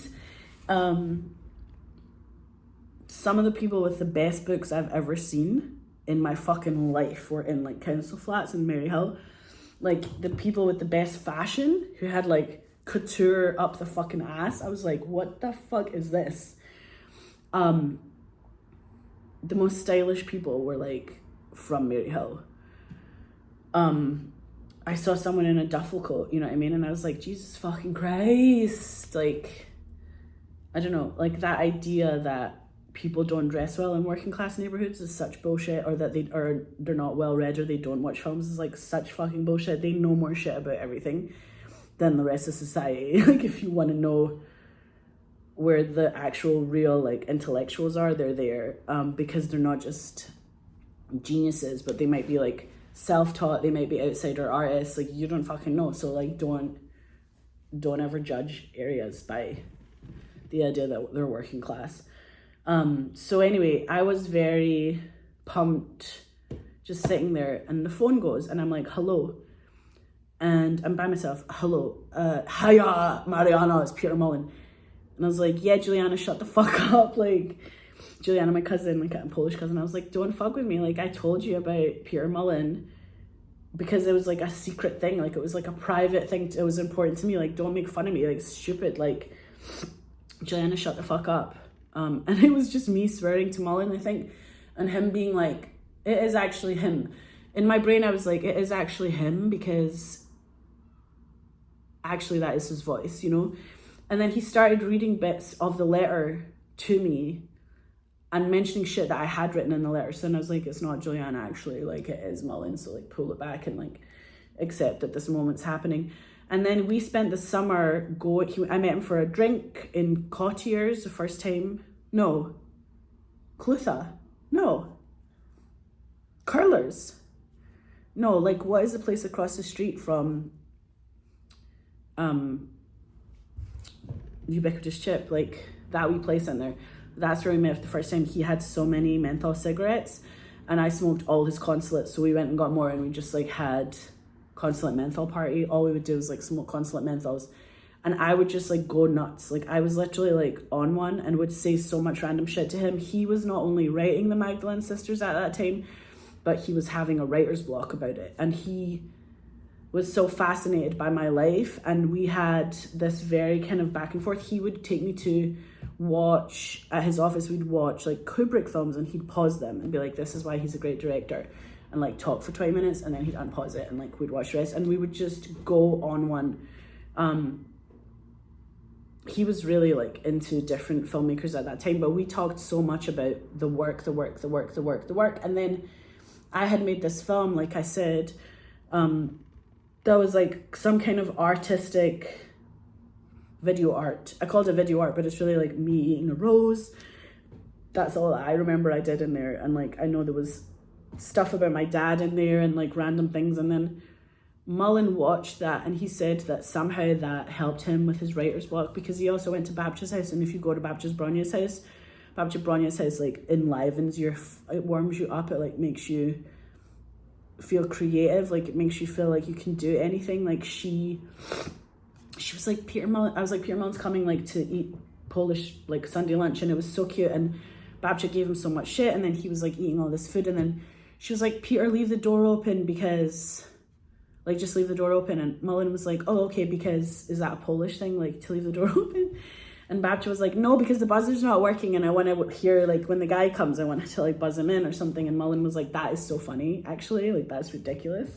some of the people with the best books I've ever seen in my fucking life were in like council flats in Maryhill. Like the people with the best fashion who had like couture up the fucking ass. I was like, what the fuck is this? The most stylish people were like from Maryhill. I saw someone in a duffel coat, you know what I mean? And I was like, Jesus fucking Christ. Like, I don't know, like that idea that people don't dress well in working class neighborhoods is such bullshit, or that they're not well read, or they don't watch films is like such fucking bullshit. They know more shit about everything than the rest of society. Like, if you want to know where the actual real like intellectuals are, they're there, because they're not just geniuses, but they might be like self-taught, they might be outsider artists. Like, you don't fucking know. So like, don't ever judge areas by the idea that they're working class. So anyway, I was very pumped just sitting there, and the phone goes, and I'm like, hello, and I'm by myself. Hello, hiya Mariana, it's Peter Mullen. And I was like, yeah, Juliana, shut the fuck up. Like, Juliana, my cousin, my Polish cousin, I was like, don't fuck with me. Like, I told you about Peter Mullen because it was like a secret thing. Like, it was like a private thing. It was important to me. Like, don't make fun of me. Like, stupid. Like, Juliana, shut the fuck up. And it was just me swearing to Mullen, I think, and him being like, it is actually him. In my brain, I was like, it is actually him, because actually that is his voice, you know? And then he started reading bits of the letter to me and mentioning shit that I had written in the letter. So then I was like, it's not Juliana, actually, like, it is Mullen. So like, pull it back and like accept that this moment's happening. And then we spent the summer I met him for a drink in Cottiers the first time. No. Clutha. No. Curlers. No, like, what is the place across the street from Ubiquitous Chip? Like, that wee place in there. That's where we met for the first time. He had so many menthol cigarettes, and I smoked all his Consulates. So we went and got more, and we just like had Consulate menthol party. All we would do was like smoke Consulate menthols, and I would just like go nuts. Like, I was literally like on one and would say so much random shit to him. He was not only writing the Magdalene Sisters at that time, but he was having a writer's block about it, and he was so fascinated by my life. And we had this very kind of back and forth. He would take me to watch, at his office, we'd watch like Kubrick films, and he'd pause them and be like, this is why he's a great director, and like talk for 20 minutes, and then he'd unpause it, and like we'd watch the rest, and we would just go on one. He was really like into different filmmakers at that time, but we talked so much about the work. And then I had made this film, like I said, that was like some kind of artistic video art. I called it video art, but it's really like me eating a rose. That's all I remember I did in there. And like, I know there was stuff about my dad in there and like random things. And then Mullen watched that, and he said that somehow that helped him with his writer's block, because he also went to Babcia's house. And if you go to Babcia Bronia's house like enlivens it warms you up, it like makes you feel creative, like it makes you feel like you can do anything. Like she was like, Peter Mullen, I was like, Peter Mullen's coming like to eat Polish like Sunday lunch, and it was so cute. And Babcia gave him so much shit, and then he was like eating all this food, and then she was like, Peter, leave the door open, because like, just leave the door open. And Mullen was like, oh, okay, because is that a Polish thing, like to leave the door open? And Babcia was like, no, because the buzzer's not working, and I want to hear like when the guy comes, I want to like buzz him in or something. And Mullen was like, that is so funny, actually, like that's ridiculous,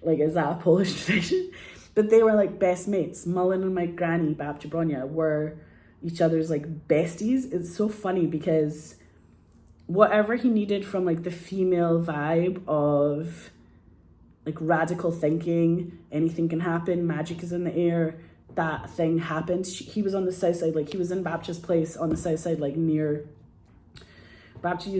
like is that a Polish tradition? But they were like best mates. Mullen and my granny, Babcia Bronia, were each other's like besties. It's so funny because whatever he needed from like the female vibe of like radical thinking, anything can happen, magic is in the air, that thing happened. He was on the south side, like he was in Babcia's place on the south side, like near, Babcia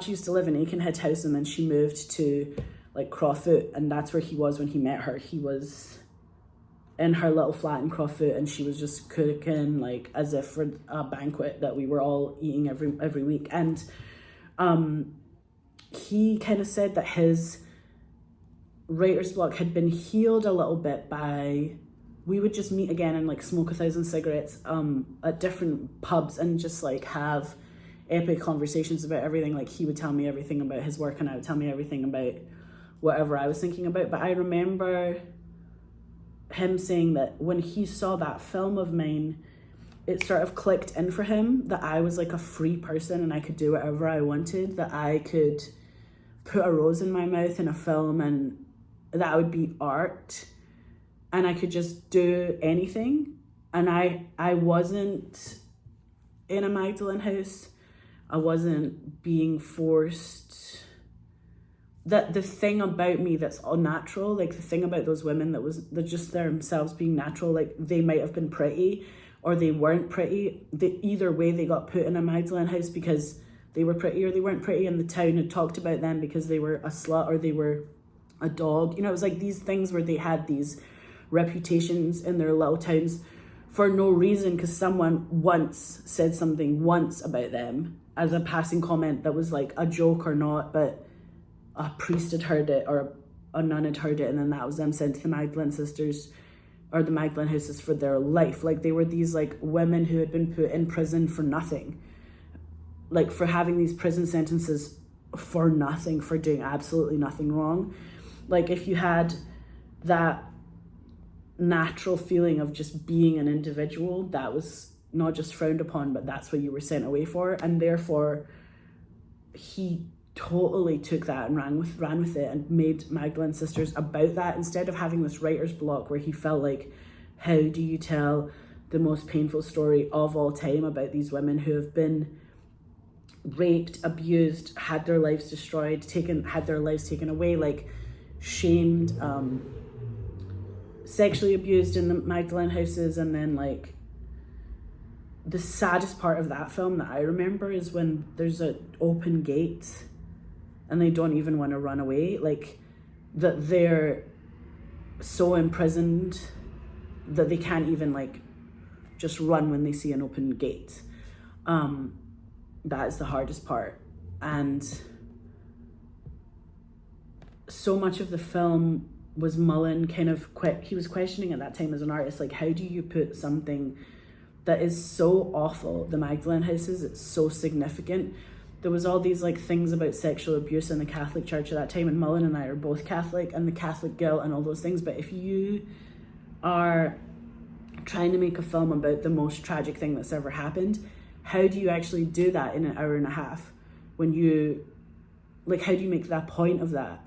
used to live in Aikenhead House, and then she moved to like Crawfoot, and that's where he was when he met her. He was in her little flat in Crawfoot, and she was just cooking like as if for a banquet that we were all eating every week. And he kind of said that his writer's block had been healed a little bit by, we would just meet again and like smoke 1,000 cigarettes at different pubs and just like have epic conversations about everything. Like he would tell me everything about his work, and I would tell me everything about whatever I was thinking about. But I remember him saying that when he saw that film of mine, it sort of clicked in for him that I was like a free person and I could do whatever I wanted, that I could put a rose in my mouth in a film and that would be art, and I could just do anything. And I wasn't in a Magdalene house. I wasn't being forced. That the thing about me that's unnatural, like the thing about those women that was just themselves being natural, like they might have been pretty or they weren't pretty. Either way, they got put in a Magdalene house because they were pretty or they weren't pretty, and the town had talked about them because they were a slut or they were a dog. You know, it was like these things where they had these reputations in their little towns for no reason, because someone once said something once about them as a passing comment that was like a joke or not, but a priest had heard it or a nun had heard it, and then that was them sent to the Magdalene sisters or the Magdalene houses for their life. Like they were these like women who had been put in prison for nothing, like for having these prison sentences for nothing, for doing absolutely nothing wrong. Like if you had that natural feeling of just being an individual, that was not just frowned upon, but that's what you were sent away for. And therefore he totally took that and ran with it and made Magdalene Sisters about that, instead of having this writer's block where he felt like, how do you tell the most painful story of all time about these women who have been raped, abused, had their lives destroyed, had their lives taken away, like shamed, sexually abused in the Magdalene houses. And then like the saddest part of that film that I remember is when there's an open gate and they don't even want to run away, like that they're so imprisoned that they can't even like just run when they see an open gate. That is the hardest part. And so much of the film was Mullen he was questioning at that time as an artist, like, how do you put something that is so awful, the Magdalene houses, it's so significant. There was all these like things about sexual abuse in the Catholic Church at that time, and Mullen and I are both Catholic, and the Catholic guilt and all those things. But if you are trying to make a film about the most tragic thing that's ever happened, how do you actually do that in an hour and a half? When you, like, how do you make that point of that?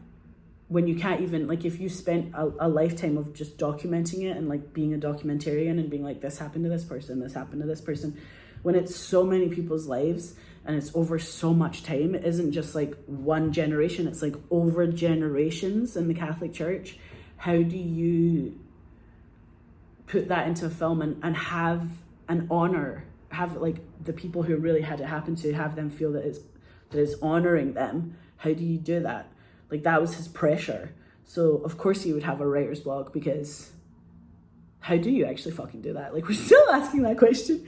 When you can't even, like, if you spent a lifetime of just documenting it and like being a documentarian and being like, this happened to this person, this happened to this person, when it's so many people's lives and it's over so much time, it isn't just like one generation, it's like over generations in the Catholic Church. How do you put that into a film and have an honor, have like the people who really had it happen to, have them feel that it's honoring them? How do you do that? Like, that was his pressure. So of course he would have a writer's block, because how do you actually fucking do that? Like, we're still asking that question.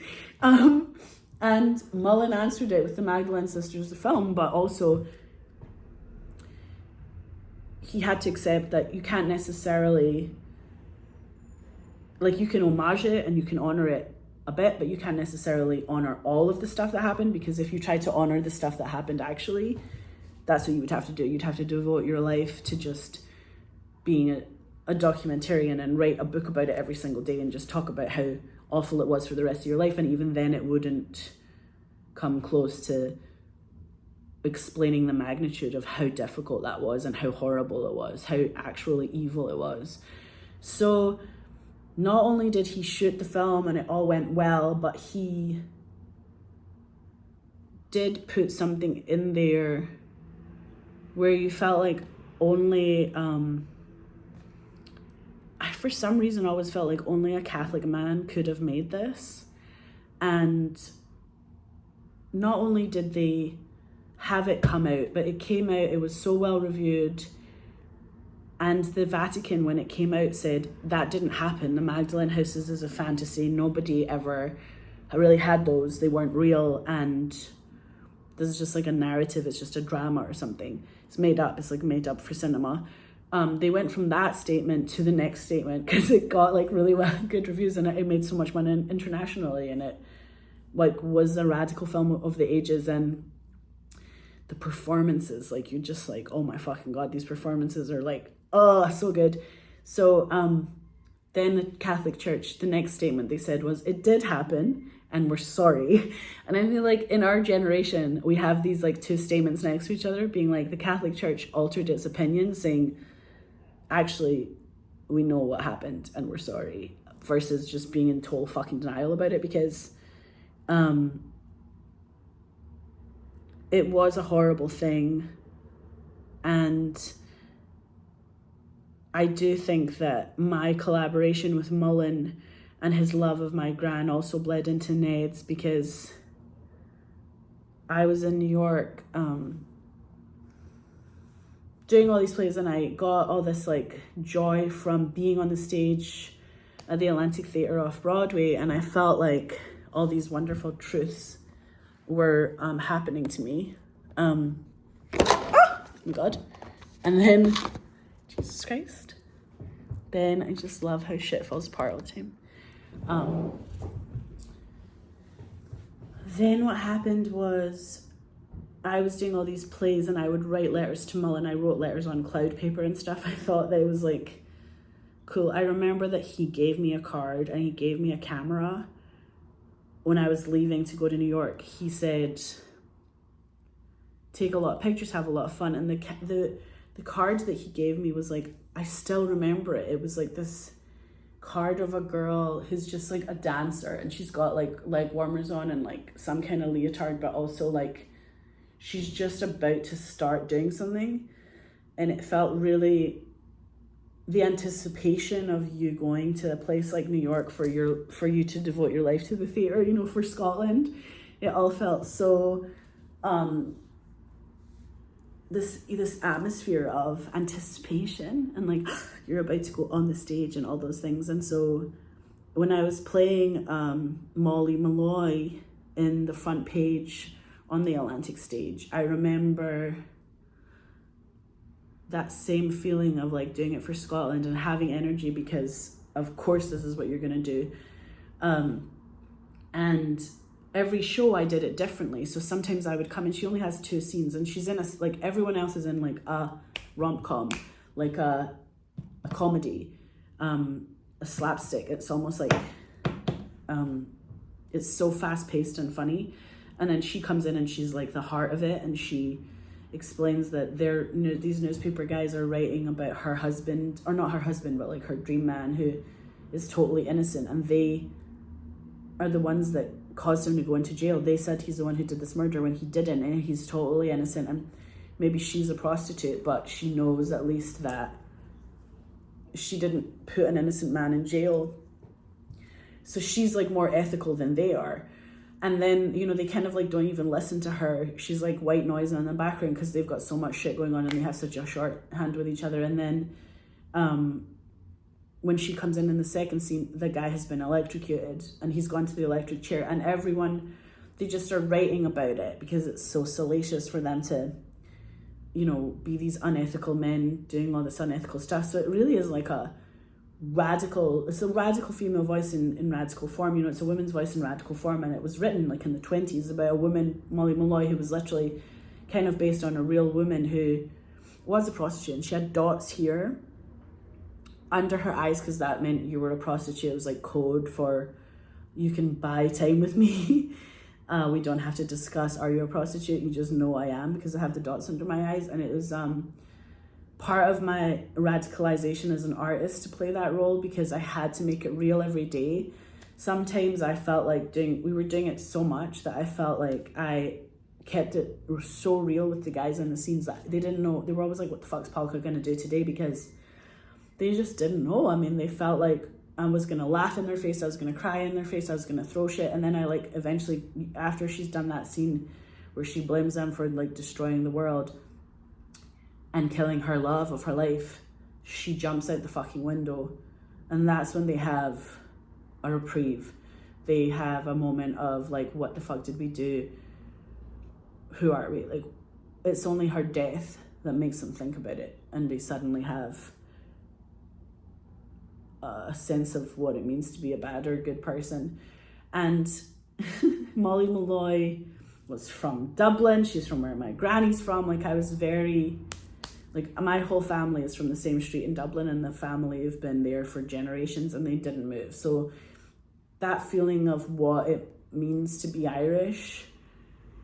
And Mullen answered it with the Magdalene Sisters, the film, but also he had to accept that you can't necessarily, like, you can homage it and you can honor it a bit, but you can't necessarily honor all of the stuff that happened, because if you try to honor the stuff that happened actually, that's what you would have to do. You'd have to devote your life to just being a documentarian and write a book about it every single day and just talk about how awful it was for the rest of your life. And even then it wouldn't come close to explaining the magnitude of how difficult that was and how horrible it was, how actually evil it was. So not only did he shoot the film and it all went well, but he did put something in there where you felt like only, I for some reason always felt like only a Catholic man could have made this. And not only did they have it come out, but it came out, it was so well reviewed. And the Vatican, when it came out, said that didn't happen. The Magdalene houses is a fantasy. Nobody ever really had those. They weren't real. And this is just like a narrative. It's just a drama or something. It's made up. It's like made up for cinema. They went from that statement to the next statement because it got like really good reviews, and it made so much money internationally, and it like was a radical film of the ages. And the performances, like, you just like, oh my fucking God, these performances are like, oh, so good. So then the Catholic Church, the next statement they said was, it did happen and we're sorry. And I feel like in our generation, we have these like two statements next to each other, being like, the Catholic Church altered its opinion, saying, actually, we know what happened and we're sorry, versus just being in total fucking denial about it. Because it was a horrible thing. And I do think that my collaboration with Mullen and his love of my gran also bled into Ned's, because I was in New York doing all these plays, and I got all this like joy from being on the stage at the Atlantic Theatre off Broadway, and I felt like all these wonderful truths were happening to me. Oh my God. And then, Jesus Christ, then I just love how shit falls apart all the time. Then what happened was I was doing all these plays, and I would write letters to Mullen. I wrote letters on cloud paper and stuff. I thought that it was like cool. I remember that he gave me a card and he gave me a camera when I was leaving to go to New York. He said, take a lot of pictures, have a lot of fun. And the card that he gave me was like, I still remember it. It was like this card of a girl who's just like a dancer, and she's got like leg warmers on and like some kind of leotard, but also like she's just about to start doing something. And it felt really, the anticipation of you going to a place like New York for you to devote your life to the theatre, you know, for Scotland. It all felt so this atmosphere of anticipation, and like you're about to go on the stage and all those things. And so when I was playing Molly Malloy in the front page on the Atlantic stage, I remember that same feeling of like doing it for Scotland and having energy, because of course this is what you're gonna do. And every show I did it differently. So sometimes I would come, and she only has 2 scenes, and she's in a, like everyone else is in like a rom-com, like a comedy, a slapstick. It's almost like it's so fast-paced and funny. And then she comes in and she's like the heart of it, and she explains that these newspaper guys are writing about her husband, or not her husband, but like her dream man, who is totally innocent, and they are the ones that caused him to go into jail. They said he's the one who did this murder when he didn't, and he's totally innocent. And maybe she's a prostitute, but she knows at least that she didn't put an innocent man in jail. So she's like more ethical than they are. And then, you know, they kind of like don't even listen to her. She's like white noise in the background because they've got so much shit going on and they have such a shorthand with each other. And then when she comes in the second scene, the guy has been electrocuted and he's gone to the electric chair, and everyone, they just are writing about it because it's so salacious for them to, you know, be these unethical men doing all this unethical stuff. So it really is like it's a radical female voice in radical form. You know, it's a woman's voice in radical form, and it was written like in the 1920s about a woman, Molly Malloy, who was literally kind of based on a real woman who was a prostitute, and she had dots here under her eyes because that meant you were a prostitute. It was like code for, you can buy time with me. We don't have to discuss, are you a prostitute? You just know I am because I have the dots under my eyes. And it was part of my radicalization as an artist to play that role, because I had to make it real every day. Sometimes I felt like we were doing it so much that I felt like I kept it so real with the guys in the scenes that they didn't know. They were always like, what the fuck's Polka gonna do today? Because they just didn't know. I mean, they felt like I was gonna laugh in their face, I was gonna cry in their face, I was gonna throw shit. And then I like eventually, after she's done that scene where she blames them for like destroying the world and killing her love of her life, she jumps out the fucking window. And that's when they have a reprieve. They have a moment of like, what the fuck did we do? Who are we? Like, it's only her death that makes them think about it. And they suddenly have a sense of what it means to be a bad or good person. And Molly Malloy was from Dublin. She's from where my granny's from. Like, I was very, like, my whole family is from the same street in Dublin, and the family have been there for generations and they didn't move. So that feeling of what it means to be Irish,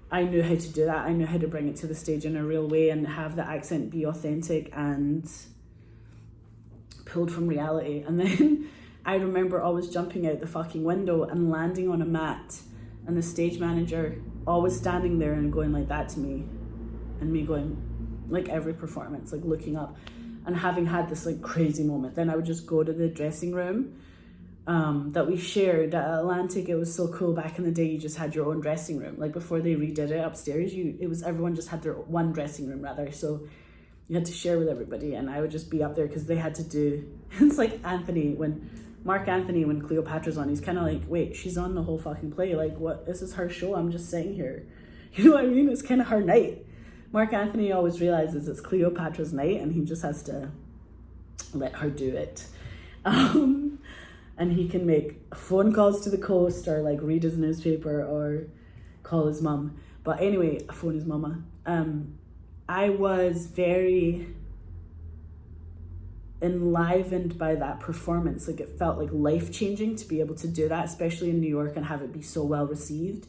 I knew how to do that. I knew how to bring it to the stage in a real way and have the accent be authentic and pulled from reality. And then I remember always jumping out the fucking window and landing on a mat and the stage manager always standing there and going like that to me, and me going like every performance, like looking up, and having had this like crazy moment, then I would just go to the dressing room that we shared at Atlantic. It was so cool back in the day. You just had your own dressing room, like before they redid it upstairs. Everyone just had their one dressing room rather, so you had to share with everybody, and I would just be up there because they had to do it's like Mark Anthony when Cleopatra's on, he's kind of like, wait, she's on the whole fucking play, like what, this is her show, I'm just sitting here. You know what I mean? It's kind of her night. Mark Anthony always realizes it's Cleopatra's night and he just has to let her do it. And he can make phone calls to the coast or like read his newspaper or call his mum. But anyway, phone his mama. I was very enlivened by that performance. Like it felt like life-changing to be able to do that, especially in New York, and have it be so well received.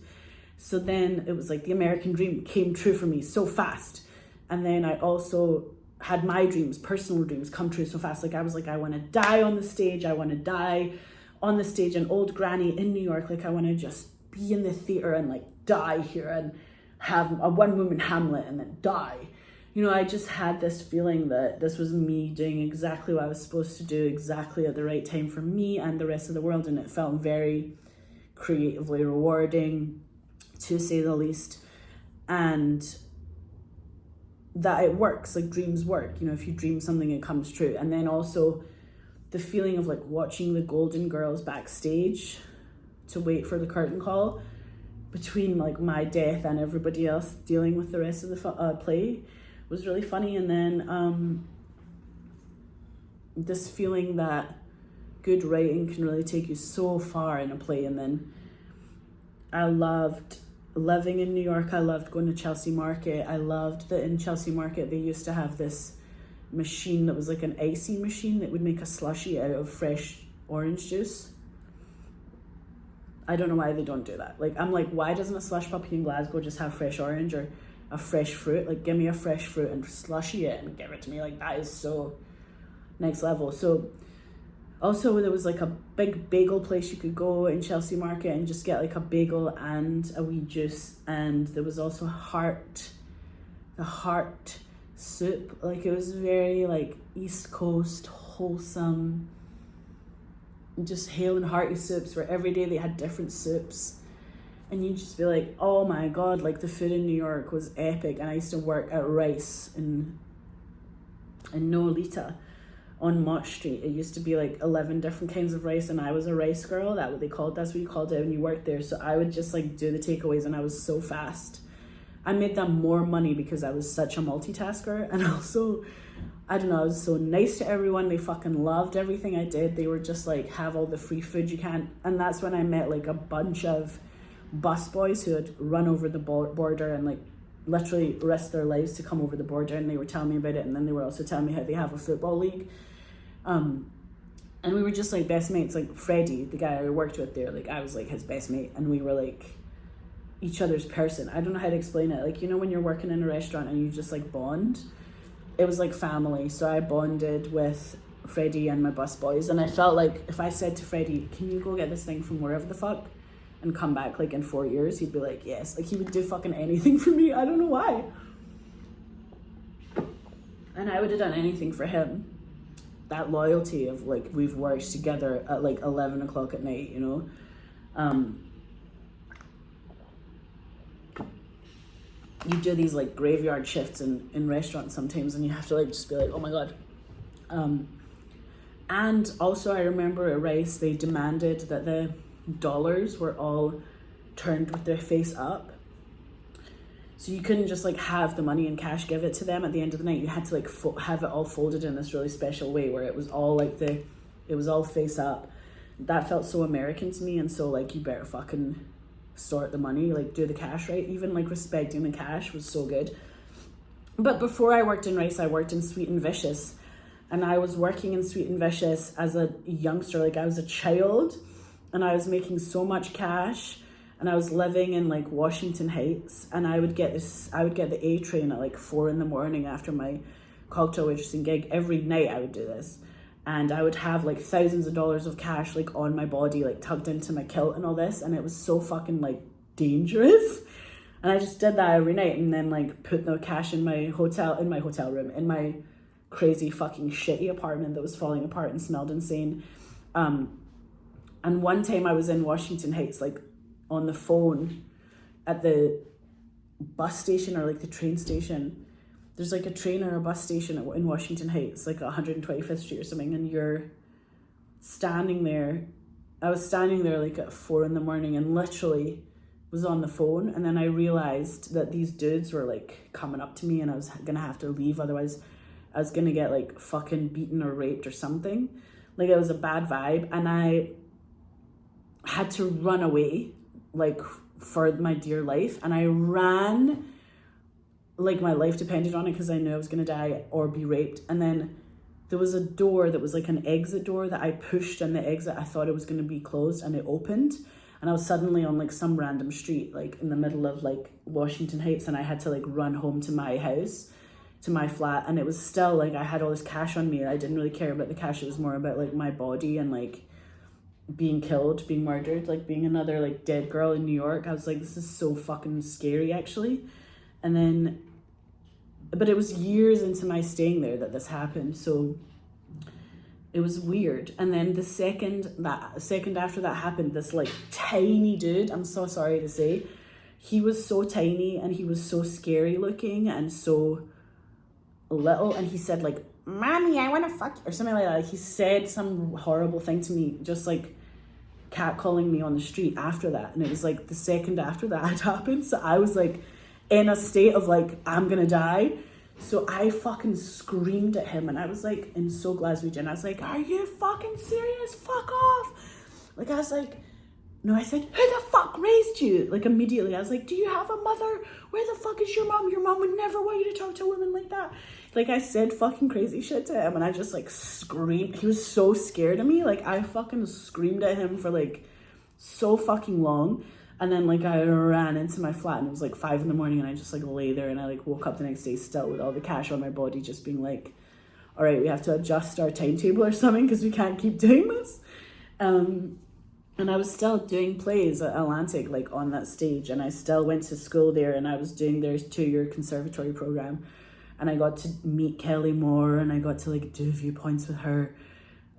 So then it was like the American dream came true for me so fast. And then I also had my dreams, personal dreams, come true so fast. Like I was like, I want to die on the stage. I want to die on the stage, an old granny in New York. Like I want to just be in the theater and like die here and have a one-woman Hamlet and then die. You know, I just had this feeling that this was me doing exactly what I was supposed to do, exactly at the right time for me and the rest of the world. And it felt very creatively rewarding, to say the least. And that it works, like dreams work. You know, if you dream something, it comes true. And then also the feeling of like watching the Golden Girls backstage to wait for the curtain call between like my death and everybody else dealing with the rest of the play was really funny. And then this feeling that good writing can really take you so far in a play. And then I loved living in New York. I loved going to Chelsea Market. I loved that in Chelsea Market they used to have this machine that was like an icy machine that would make a slushie out of fresh orange juice. I don't know why they don't do that. Like, I'm like, why doesn't a slush puppy in Glasgow just have fresh orange or a fresh fruit? Like, give me a fresh fruit and slushy it and give it to me. Like, that is so next level. So also there was like a big bagel place you could go in Chelsea Market and just get like a bagel and a wee juice. And there was also the heart soup. Like, it was very like East Coast, wholesome, just hale and hearty soups where every day they had different soups. And you'd just be like, oh my God, like the food in New York was epic. And I used to work at Rice in Nolita on Mott Street. It used to be like 11 different kinds of rice, and I was a rice girl. That's what you called it when you worked there. So I would just like do the takeaways, and I was so fast. I made them more money because I was such a multitasker. And also, I don't know, I was so nice to everyone. They fucking loved everything I did. They were just like, have all the free food you can. And that's when I met like a bunch of bus boys who had run over the border and like literally risked their lives to come over the border. And they were telling me about it. And then they were also telling me how they have a football league. And we were just like best mates. Like Freddie, the guy I worked with there, like I was like his best mate, and we were like each other's person. I don't know how to explain it. Like, you know, when you're working in a restaurant and you just like bond, it was like family. So I bonded with Freddie and my bus boys, and I felt like if I said to Freddie, can you go get this thing from wherever the fuck and come back like in 4 years, he'd be like, yes. Like, he would do fucking anything for me. I don't know why. And I would have done anything for him. That loyalty of like, we've worked together at like 11 o'clock at night, you know. You do these like graveyard shifts in restaurants sometimes, and you have to like just be like, oh my God. And also I remember at Rice, they demanded that the dollars were all turned with their face up. So you couldn't just like have the money in cash, give it to them at the end of the night. You had to like have it all folded in this really special way where it was all like it was all face up. That felt so American to me, and so like, you better fucking sort the money, like do the cash right. Even like respecting the cash was so good. But before I worked in Rice, I worked in Sweet and Vicious, and I was working in Sweet and Vicious as a youngster. Like, I was a child, and I was making so much cash. And I was living in like Washington Heights, and I would get the A train at like 4 a.m. after my cocktail waitressing gig. Every night I would do this, and I would have like thousands of dollars of cash like on my body, like tucked into my kilt and all this. And it was so fucking like dangerous. And I just did that every night, and then like put the cash in my hotel room, in my crazy fucking shitty apartment that was falling apart and smelled insane. And one time I was in Washington Heights, like on the phone at the bus station or like the train station. There's like a train or a bus station in Washington Heights, like 125th Street or something, and you're standing there. I was standing there like at 4 a.m. and literally was on the phone, and then I realized that these dudes were like coming up to me and I was gonna have to leave, otherwise I was gonna get like fucking beaten or raped or something. Like it was a bad vibe, and I had to run away like for my dear life, and I ran like my life depended on it because I knew I was gonna die or be raped. And then there was a door that was like an exit door that I pushed, and the exit, I thought it was gonna be closed, and it opened, and I was suddenly on like some random street like in the middle of like Washington Heights, and I had to like run home to my house, to my flat. And it was still like I had all this cash on me. I didn't really care about the cash. It was more about like my body and like being killed, being murdered, like being another like dead girl in New York. I was like, this is so fucking scary actually. And then, but it was years into my staying there that this happened, so it was weird. And then the second after that happened, this like tiny dude, I'm so sorry to say, he was so tiny and he was so scary looking and so little, and he said like, "Mommy, I want to fuck you," or something like that. Like, he said some horrible thing to me, just like catcalling me on the street after that. And it was like the second after that had happened, so I was like in a state of like, I'm gonna die. So I fucking screamed at him, and I was like in so Glasgow, and I was like, "Are you fucking serious? Fuck off!" Like I was like, no, I said, "Who the fuck raised you?" Like immediately I was like, "Do you have a mother? Where the fuck is your mom? Your mom would never want you to talk to a woman like that." Like I said fucking crazy shit to him, and I just like screamed. He was so scared of me. Like I fucking screamed at him for like so fucking long. And then like I ran into my flat, and it was like 5 a.m, and I just like lay there, and I like woke up the next day still with all the cash on my body, just being like, all right, we have to adjust our timetable or something because we can't keep doing this. And I was still doing plays at Atlantic, like on that stage, and I still went to school there, and I was doing their 2-year conservatory program, and I got to meet Kelly Moore, and I got to like do viewpoints with her,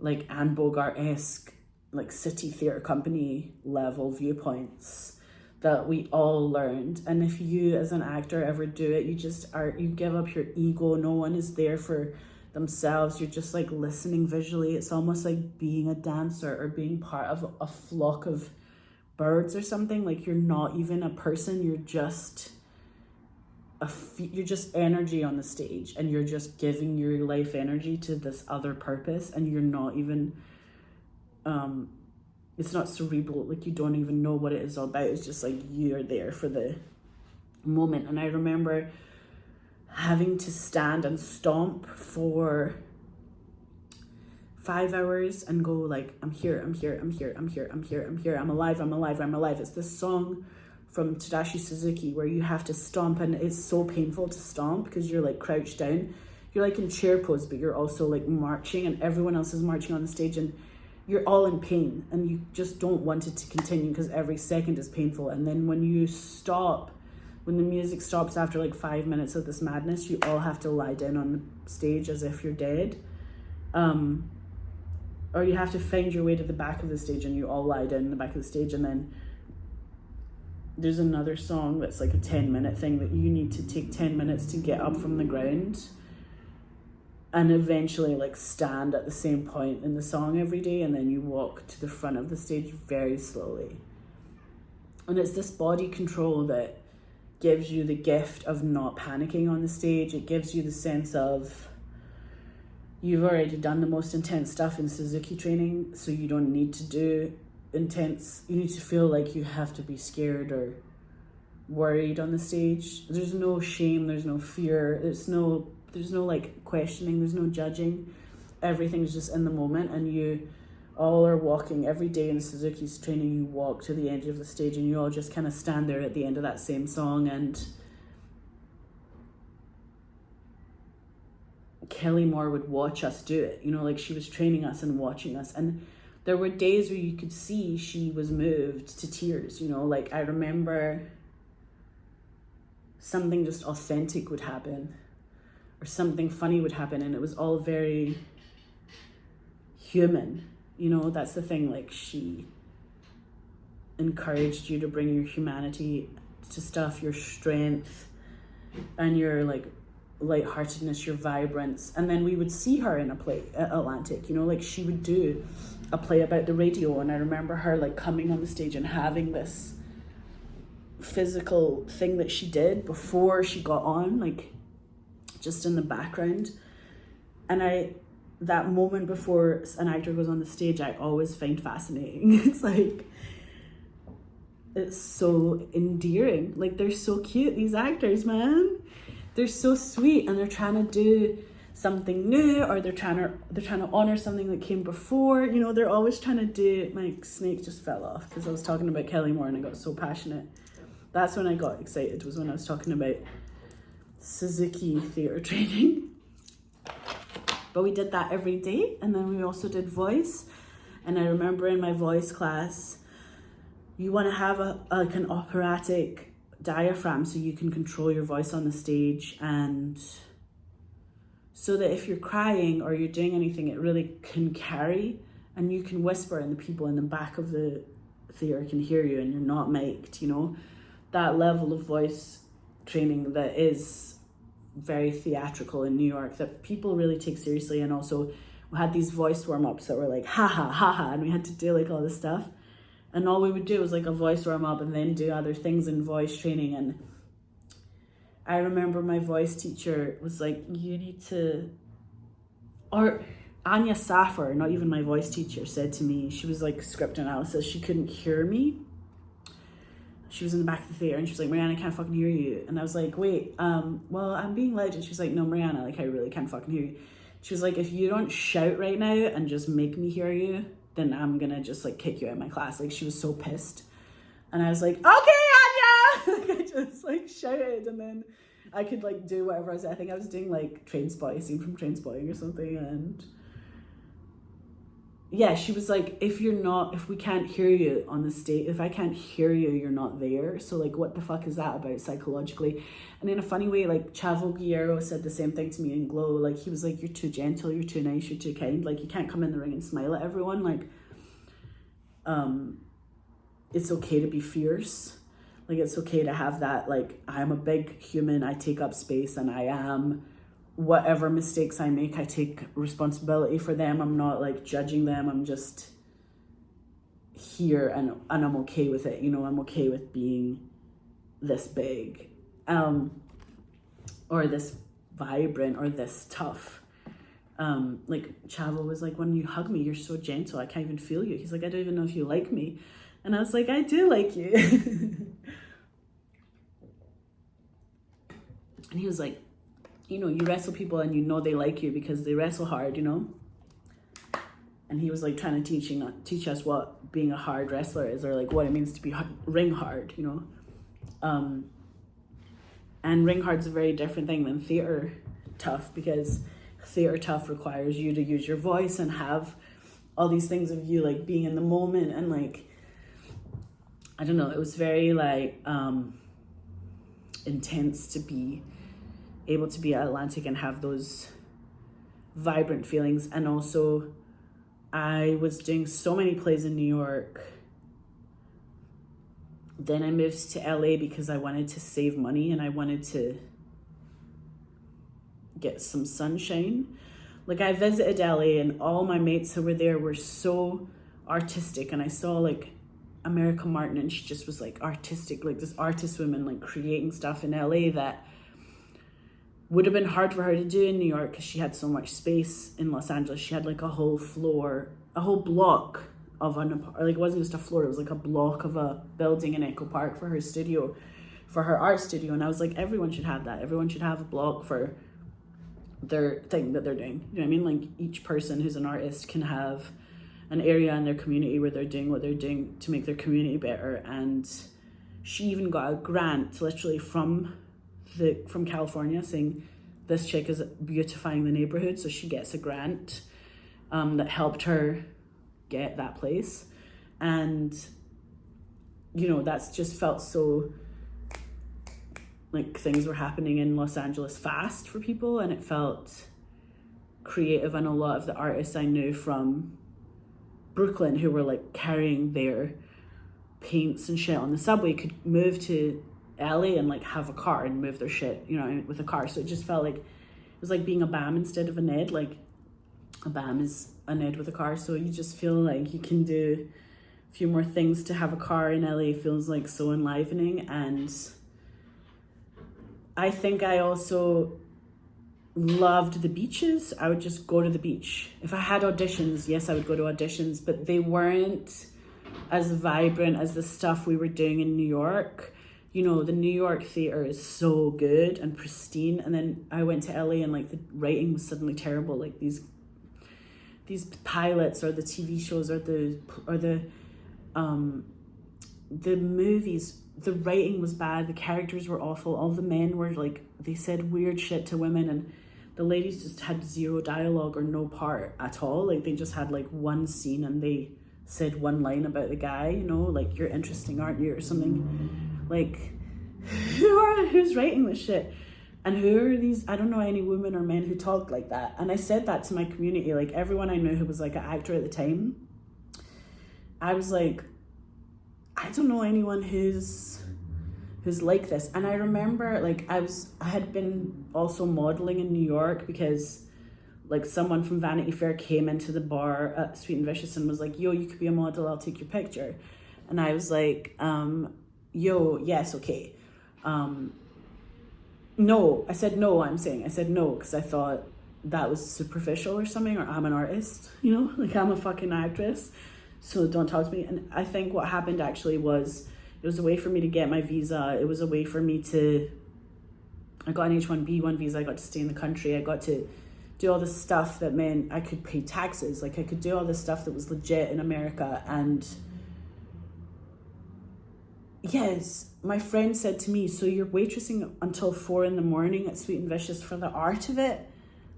like Anne Bogart-esque, like City Theatre Company level viewpoints that we all learned. And if you as an actor ever do it, you give up your ego. No one is there for themselves. You're just like listening visually. It's almost like being a dancer or being part of a flock of birds or something. Like you're not even a person, you're just you're just energy on the stage, and you're just giving your life energy to this other purpose, and you're not even it's not cerebral, like you don't even know what it is all about. It's just like you're there for the moment. And I remember having to stand and stomp for 5 hours and go like, I'm here, I'm here, I'm here, I'm here, I'm here, I'm here, I'm alive, I'm alive, I'm alive. It's this song from Tadashi Suzuki where you have to stomp, and it's so painful to stomp because you're like crouched down. You're like in chair pose, but you're also like marching, and everyone else is marching on the stage, and you're all in pain, and you just don't want it to continue because every second is painful. And then when you stop, when the music stops after like 5 minutes of this madness, you all have to lie down on the stage as if you're dead. Or you have to find your way to the back of the stage, and you all lie down in the back of the stage. And then there's another song that's like a 10-minute thing that you need to take 10 minutes to get up from the ground and eventually like stand at the same point in the song every day, and then you walk to the front of the stage very slowly. And it's this body control that gives you the gift of not panicking on the stage. It gives you the sense of you've already done the most intense stuff in Suzuki training, so you don't need to do intense, you need to feel like you have to be scared or worried on the stage. There's no shame, there's no fear, there's no like questioning, there's no judging. Everything's just in the moment, and you all are walking every day in Suzuki's training. You walk to the edge of the stage, and you all just kind of stand there at the end of that same song. And Kelly Moore would watch us do it, you know, like she was training us and watching us. And there were days where you could see she was moved to tears, you know, like I remember something just authentic would happen or something funny would happen, and it was all very human, you know. That's the thing, like she encouraged you to bring your humanity to stuff, your strength and your like lightheartedness, your vibrance. And then we would see her in a play at Atlantic, you know, like she would do a play about the radio, and I remember her like coming on the stage and having this physical thing that she did before she got on, like just in the background. And that moment before an actor goes on the stage, I always find fascinating. It's like, it's so endearing. Like, they're so cute, these actors, man. They're so sweet, and they're trying to do something new, or they're trying to honor something that came before. You know, they're always trying to do. My snake just fell off because I was talking about Kelly Moore and I got so passionate. That's when I got excited, was when I was talking about Suzuki theatre training. But we did that every day, and then we also did voice. And I remember in my voice class, you want to have like an operatic diaphragm so you can control your voice on the stage, and so that if you're crying or you're doing anything, it really can carry, and you can whisper and the people in the back of the theatre can hear you and you're not mic'd, you know. That level of voice training that is very theatrical in New York that people really take seriously. And also we had these voice warm-ups that were like ha ha ha ha, and we had to do like all this stuff, and all we would do was like a voice warm-up and then do other things in voice training. And I remember my voice teacher was like, you need to, or Anya Saffer, not even my voice teacher, said to me, she was like script analysis, she couldn't hear me. She was in the back of the theater and she was like, Mariana, I can't fucking hear you. And I was like, wait, well, I'm being loud. And she was like, no, Mariana, like I really can't fucking hear you. She was like, if you don't shout right now and just make me hear you, then I'm gonna just like kick you out of my class. Like, she was so pissed. And I was like, okay, Anya! Like, I just like shouted, and then I could like do whatever I was. I think I was doing like Trainspotting, scene from Trainspotting or something. And yeah, she was like, if we can't hear you on the stage, if I can't hear you, you're not there. So like, what the fuck is that about psychologically? And in a funny way, like Chavo Guerrero said the same thing to me in Glow. Like, he was like, you're too gentle, you're too nice, you're too kind. Like, you can't come in the ring and smile at everyone. Like, it's okay to be fierce. Like, it's okay to have that, like, I'm a big human, I take up space, and I am, whatever mistakes I make, I take responsibility for them. I'm not like judging them. I'm just here, and I'm okay with it. You know, I'm okay with being this big, or this vibrant, or this tough. Like Chavo was like, when you hug me, you're so gentle, I can't even feel you. He's like, I don't even know if you like me. And I was like, I do like you. And he was like, you know, you wrestle people and you know they like you because they wrestle hard, you know. And he was like trying to teach us what being a hard wrestler is, or like what it means to be ring hard, you know. And ring hard's a very different thing than theater tough, because theater tough requires you to use your voice and have all these things of you like being in the moment, and like, I don't know, it was very like intense to be able to be at Atlantic and have those vibrant feelings. And also I was doing so many plays in New York. Then I moved to LA because I wanted to save money and I wanted to get some sunshine. Like, I visited LA and all my mates who were there were so artistic, and I saw like America Martin, and she just was like artistic, like this artist woman, like creating stuff in LA that would have been hard for her to do in New York because she had so much space. In Los Angeles, she had like a whole floor, a whole block of like, it wasn't just a floor, it was like a block of a building in Echo Park for her studio, for her art studio. And I was like, everyone should have that. Everyone should have a block for their thing that they're doing. You know what I mean? Like, each person who's an artist can have an area in their community where they're doing what they're doing to make their community better. And she even got a grant literally from California, saying this chick is beautifying the neighborhood. So she gets a grant that helped her get that place. And, you know, that's just felt so like things were happening in Los Angeles fast for people, and it felt creative. And a lot of the artists I knew from Brooklyn who were like carrying their paints and shit on the subway could move to LA and like have a car and move their shit, you know, with a car. So it just felt like it was like being a BAM instead of a Ned. Like a BAM is a Ned with a car, so you just feel like you can do a few more things. To have a car in LA feels like so enlivening. And I think I also loved the beaches. I would just go to the beach. If I had auditions, yes, I would go to auditions, but they weren't as vibrant as the stuff we were doing in New York. You know, the New York theater is so good and pristine, and then I went to LA and like the writing was suddenly terrible. Like these pilots or the TV shows or the movies, the writing was bad, the characters were awful, all the men were like, they said weird shit to women, and the ladies just had zero dialogue or no part at all. Like they just had like one scene and they said one line about the guy, you know, like, you're interesting, aren't you, or something. Like, who's writing this shit? And who are these? I don't know any women or men who talk like that. And I said that to my community, like everyone I knew who was like an actor at the time. I was like, I don't know anyone who's like this. And I remember like I had been also modeling in New York because like someone from Vanity Fair came into the bar at Sweet and Vicious and was like, yo, you could be a model, I'll take your picture. And I was like, yo, yes, okay. No, I said no, I said no, because I thought that was superficial or something, or I'm an artist, you know, like I'm a fucking actress, so don't talk to me. And I think what happened actually was, it was a way for me to get my visa. It was a way for me I got an H1B1 visa, I got to stay in the country, I got to do all this stuff that meant I could pay taxes, like I could do all this stuff that was legit in America. And yes, my friend said to me, so you're waitressing until 4 a.m. at Sweet and Vicious for the art of it?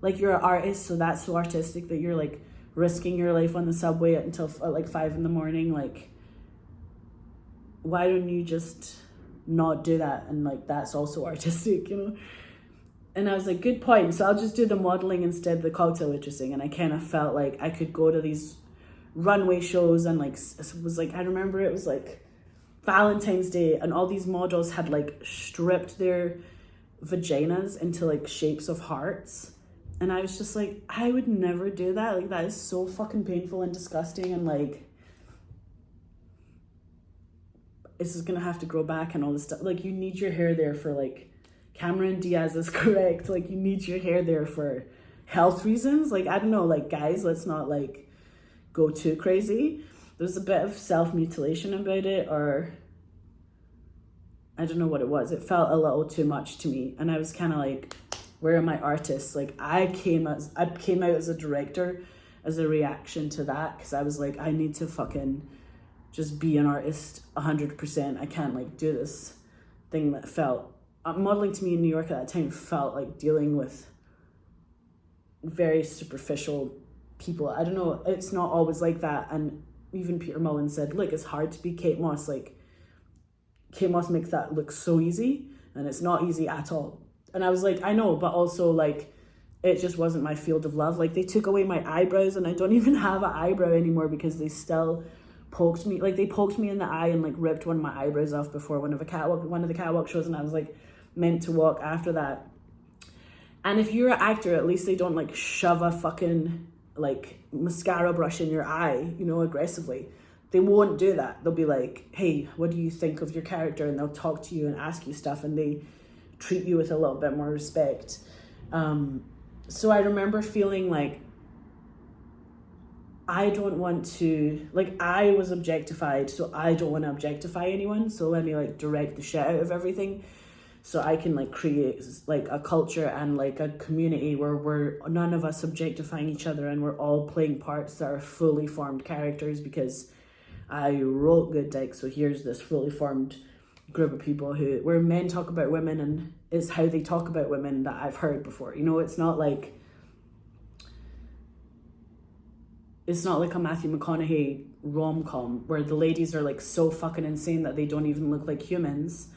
Like you're an artist, so that's so artistic that you're like risking your life on the subway until like 5 a.m. Like, why don't you just not do that? And like, that's also artistic, you know? And I was like, good point. So I'll just do the modeling instead of the cocktail waitressing. And I kind of felt like I could go to these runway shows and like, it was like, I remember it was like Valentine's Day and all these models had like stripped their vaginas into like shapes of hearts. And I was just like, I would never do that. Like, that is so fucking painful and disgusting. And like, this is gonna have to grow back and all this stuff. Like, you need your hair there for like, Cameron Diaz is correct. Like, you need your hair there for health reasons. Like, I don't know, like, guys, let's not like go too crazy. There's a bit of self-mutilation about it, or I don't know what it was. It felt a little too much to me. And I was kind of like, where are my artists? Like, I came out as a director as a reaction to that, because I was like, I need to fucking just be an artist 100%. I can't like do this thing that felt, modeling to me in New York at that time felt like dealing with very superficial people. I don't know, it's not always like that. And even Peter Mullen said, look, it's hard to be Kate Moss. Like, Kate Moss makes that look so easy, and it's not easy at all. And I was like, I know, but also like, it just wasn't my field of love. Like, they took away my eyebrows and I don't even have an eyebrow anymore because they still poked me. Like, they poked me in the eye and like ripped one of my eyebrows off before one of the catwalk shows, and I was like meant to walk after that. And if you're an actor, at least they don't like shove a fucking like mascara brush in your eye, you know, aggressively. They won't do that. They'll be like, hey, what do you think of your character? And they'll talk to you and ask you stuff, and they treat you with a little bit more respect. So I remember feeling like, I don't want to, like, I was objectified, so I don't want to objectify anyone. So let me like direct the shit out of everything, so I can like create like a culture and like a community where we're none of us objectifying each other, and we're all playing parts that are fully formed characters, because I wrote Good Dick. So here's this fully formed group of people where men talk about women, and it's how they talk about women that I've heard before. You know, it's not like, it's not like a Matthew McConaughey rom-com where the ladies are like so fucking insane that they don't even look like humans,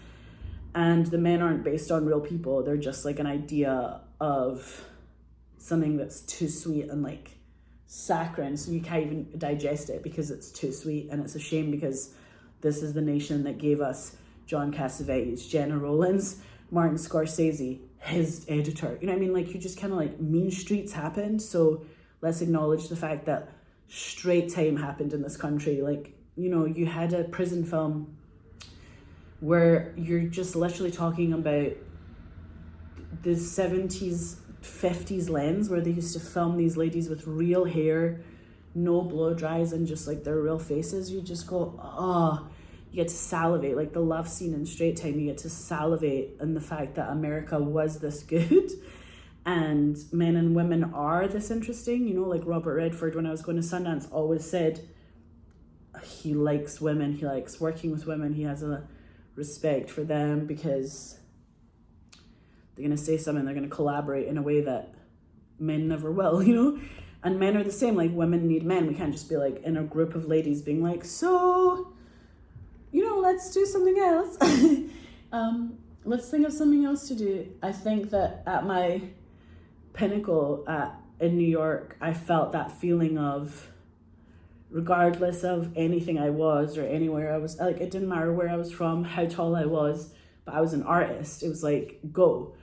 and the men aren't based on real people. They're just like an idea of something that's too sweet and like saccharine, so you can't even digest it because it's too sweet. And it's a shame because this is the nation that gave us John Cassavetes, Jenna Rollins, Martin Scorsese, his editor. You know what I mean? Like, you just kind of like, mean streets happened. So let's acknowledge the fact that straight time happened in this country. Like, you know, you had a prison film where you're just literally talking about the 70s, 50s lens where they used to film these ladies with real hair, no blow dries, and just like their real faces. You just go, oh, you get to salivate. Like the love scene in Straight Time, you get to salivate in the fact that America was this good and men and women are this interesting. You know, like Robert Redford, when I was going to Sundance, always said he likes women, he likes working with women, he has a respect for them because they're going to say something, they're going to collaborate in a way that men never will, you know? And men are the same. Like, women need men. We can't just be like in a group of ladies being like, so, you know, let's do something else. Let's think of something else to do. I think that at my pinnacle in New York, I felt that feeling of, regardless of anything I was or anywhere I was, like, it didn't matter where I was from, how tall I was, but I was an artist. It was like, go.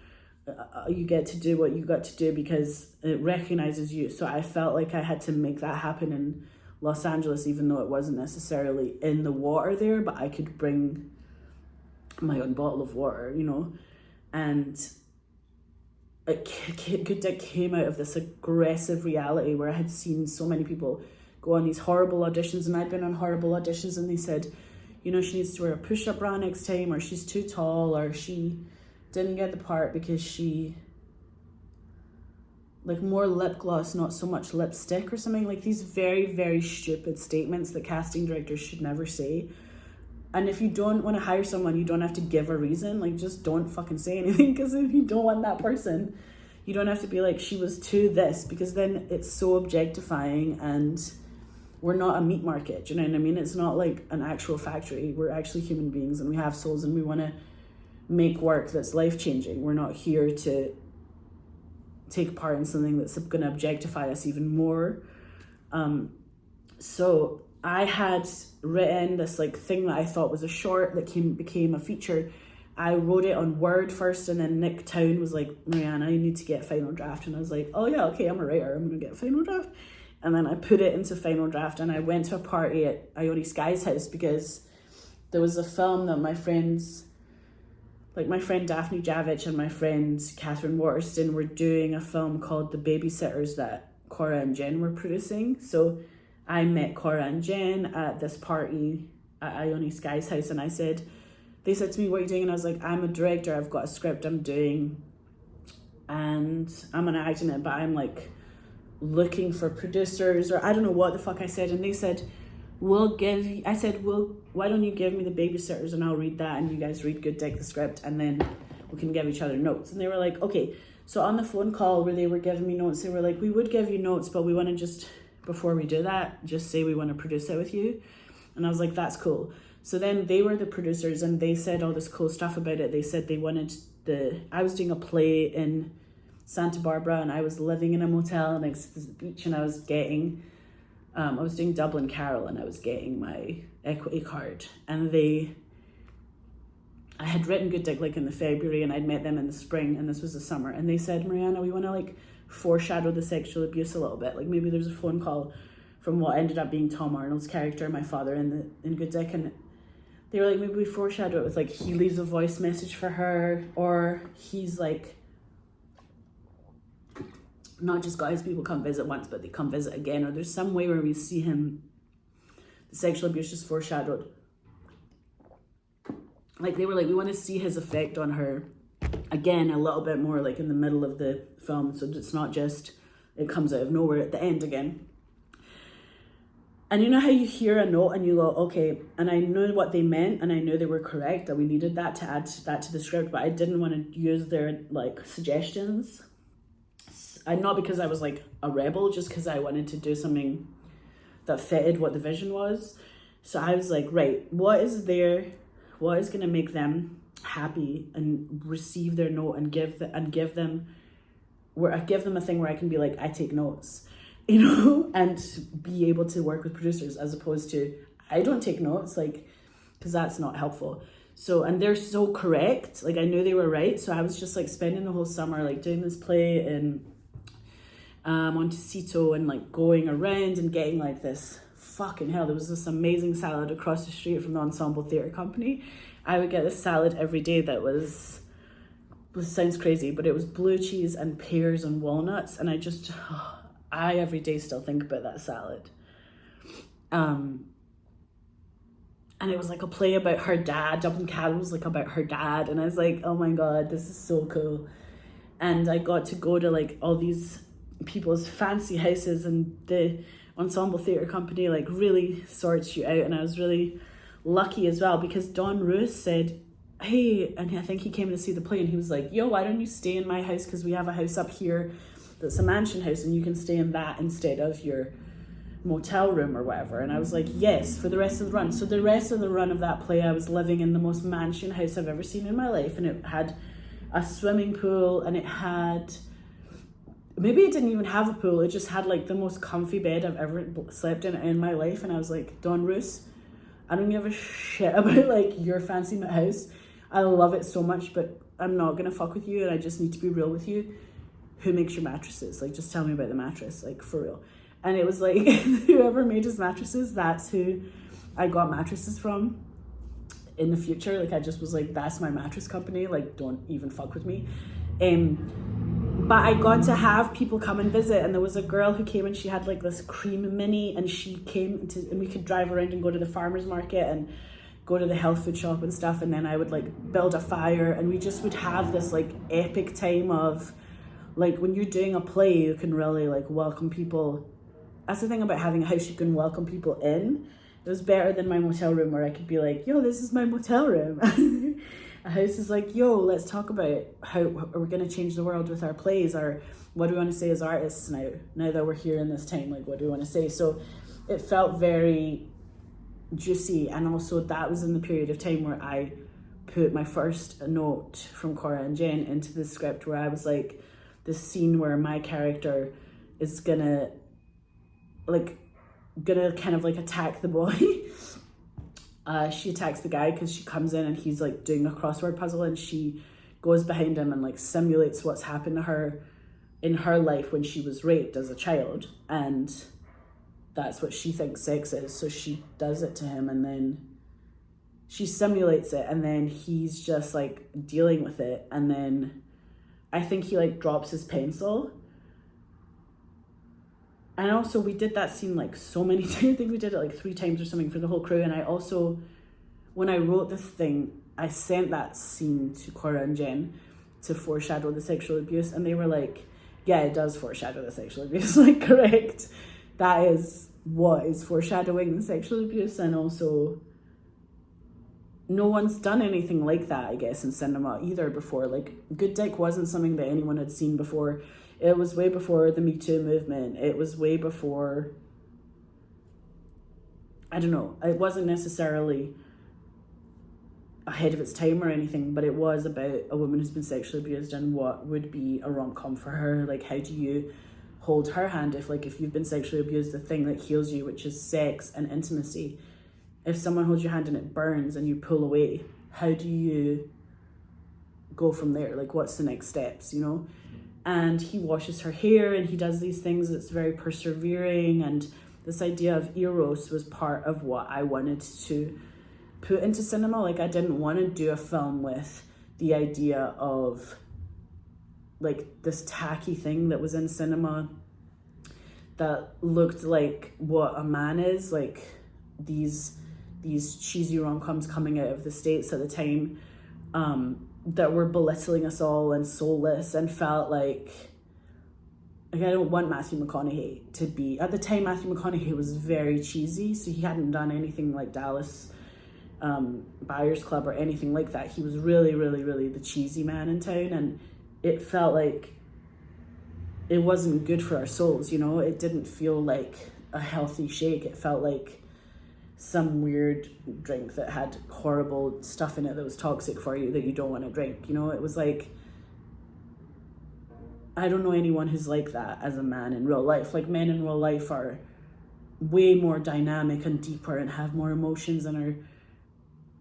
You get to do what you got to do because it recognizes you. So I felt like I had to make that happen in Los Angeles, even though it wasn't necessarily in the water there, but I could bring my own bottle of water, you know. And it came out of this aggressive reality where I had seen so many people go on these horrible auditions, and I'd been on horrible auditions, and they said, you know, she needs to wear a push-up bra next time, or she's too tall, or she didn't get the part because she, like, more lip gloss, not so much lipstick or something. Like, these very, very stupid statements that casting directors should never say. And if you don't want to hire someone, you don't have to give a reason. Like, just don't fucking say anything, because if you don't want that person, you don't have to be like, she was too this, because then it's so objectifying, and we're not a meat market, do you know what I mean? It's not like an actual factory. We're actually human beings, and we have souls, and we want to make work that's life-changing. We're not here to take part in something that's going to objectify us even more. So I had written this like thing that I thought was a short that became a feature. I wrote it on Word first, and then Nick Town was like, Mariana, you need to get final draft. And I was like, oh yeah, okay, I'm a writer, I'm gonna get final draft. And then I put it into final draft, and I went to a party at Ione Skye's house because there was a film that my friends, like my friend Daphne Javich and my friend Catherine Waterston, were doing a film called The Babysitters that Cora and Jen were producing. So I met Cora and Jen at this party at Ione Skye's house, and they said to me, what are you doing? And I was like, I'm a director, I've got a script I'm doing, and I'm gonna act in it, but I'm like looking for producers, or I don't know what the fuck I said. And they said, I said, well, why don't you give me The Babysitters and I'll read that, and you guys read Good Dick, the script, and then we can give each other notes. And they were like, okay. So on the phone call where they were giving me notes, they were like, we would give you notes, but we want to just, before we do that, just say we want to produce it with you. And I was like, that's cool. So then they were the producers, and they said all this cool stuff about it. They said they wanted I was doing a play in Santa Barbara, and I was living in a motel next to the beach, and I was doing Dublin Carol, and I was getting my equity card. And I had written Good Dick like in the February, and I'd met them in the spring, and this was the summer. And they said, Mariana, we want to like foreshadow the sexual abuse a little bit. Like maybe there's a phone call from what ended up being Tom Arnold's character, my father, in Good Dick, and they were like, maybe we foreshadow it with like he leaves a voice message for her, or he's like not just got his people come visit once, but they come visit again, or there's some way where we see him, the sexual abuse is foreshadowed. Like they were like, we want to see his effect on her again a little bit more, like in the middle of the film, so it's not just it comes out of nowhere at the end again. And you know how you hear a note and you go, okay, and I knew what they meant, and I knew they were correct, that we needed that to add that to the script, but I didn't want to use their like suggestions. Not because I was like a rebel, just because I wanted to do something that fitted what the vision was. So I was like, right, what is going to make them happy and receive their note and give them a thing where I can be like, I take notes, you know, and be able to work with producers, as opposed to I don't take notes, like, because that's not helpful. So, and they're so correct, like I knew they were right. So I was just like spending the whole summer like doing this play in Montecito, and like going around and getting like this, fucking hell, there was this amazing salad across the street from the Ensemble Theatre Company. I would get this salad every day that was sounds crazy, but it was blue cheese and pears and walnuts, and I every day still think about that salad. And it was like a play about her dad. Dublin Cattle was like about her dad, and I was like, oh my god, this is so cool. And I got to go to like all these people's fancy houses, and the Ensemble Theatre Company like really sorts you out. And I was really lucky as well, because Don Roos said, hey, and I think he came to see the play, and he was like, yo, why don't you stay in my house, because we have a house up here that's a mansion house, and you can stay in that instead of your motel room or whatever. And I was like, yes, for the rest of the run. So the rest of the run of that play, I was living in the most mansion house I've ever seen in my life, and it had a swimming pool, and it had, maybe it didn't even have a pool, it just had like the most comfy bed I've ever slept in my life. And I was like, Don Roos, I don't give a shit about like your fancy house, I love it so much, but I'm not gonna fuck with you, and I just need to be real with you. Who makes your mattresses? Like, just tell me about the mattress, like, for real. And it was like, whoever made his mattresses, that's who I got mattresses from in the future. Like, I just was like, that's my mattress company, like, don't even fuck with me. But I got to have people come and visit, and there was a girl who came, and she had like this cream mini, and she came to, and we could drive around and go to the farmer's market and go to the health food shop and stuff, and then I would like build a fire, and we just would have this like epic time of, like, when you're doing a play, you can really like welcome people. That's the thing about having a house, you can welcome people in. It was better than my motel room, where I could be like, yo, this is my motel room. A house is like, yo, let's talk about how we're going to change the world with our plays, or what do we want to say as artists now that we're here in this time, like, what do we want to say? So it felt very juicy. And also that was in the period of time where I put my first note from Cora and Jen into the script, where I was like, this scene where my character is gonna kind of like attack the boy. She attacks the guy because she comes in and he's like doing a crossword puzzle, and she goes behind him and like simulates what's happened to her in her life when she was raped as a child, and that's what she thinks sex is. So she does it to him, and then she simulates it, and then he's just like dealing with it, and then I think he like drops his pencil. And also we did that scene like so many times. I think we did it like 3 times or something for the whole crew. And I also, when I wrote this thing, I sent that scene to Cora and Jen to foreshadow the sexual abuse. And they were like, yeah, it does foreshadow the sexual abuse. Like, correct. That is what is foreshadowing the sexual abuse. And also, no one's done anything like that, I guess, in cinema either before. Like, Good Dick wasn't something that anyone had seen before. It was way before the Me Too movement. It was way before, I don't know, it wasn't necessarily ahead of its time or anything, but it was about a woman who's been sexually abused and what would be a rom-com for her. Like, how do you hold her hand if you've been sexually abused, the thing that heals you, which is sex and intimacy. If someone holds your hand and it burns and you pull away, how do you go from there? Like, what's the next steps, you know? And he washes her hair and he does these things that's very persevering. And this idea of eros was part of what I wanted to put into cinema. Like, I didn't want to do a film with the idea of like this tacky thing that was in cinema that looked like what a man is, like these cheesy rom-coms coming out of the States at the time, that were belittling us all and soulless, and felt like I don't want Matthew McConaughey to be, at the time Matthew McConaughey was very cheesy, so he hadn't done anything like Dallas Buyers Club or anything like that. He was really, really, really the cheesy man in town, and it felt like it wasn't good for our souls, you know? It didn't feel like a healthy shake. It felt like some weird drink that had horrible stuff in it that was toxic for you that you don't want to drink. You know, it was like, I don't know anyone who's like that as a man in real life. Like, men in real life are way more dynamic and deeper and have more emotions and are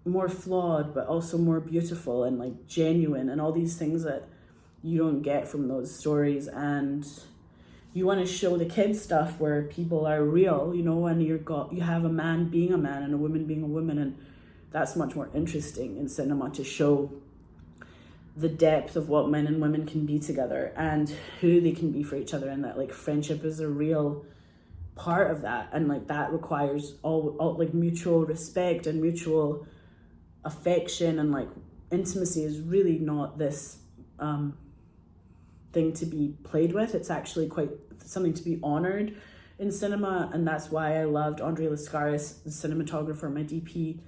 more flawed but also more beautiful and like genuine and all these things that you don't get from those stories. And you want to show the kids stuff where people are real, you know, and you have a man being a man and a woman being a woman, and that's much more interesting in cinema, to show the depth of what men and women can be together and who they can be for each other, and that like friendship is a real part of that, and like that requires all like mutual respect and mutual affection, and like intimacy is really not this thing to be played with. It's actually quite something to be honored in cinema, and that's why I loved Andrei Lascaris, the cinematographer, my DP.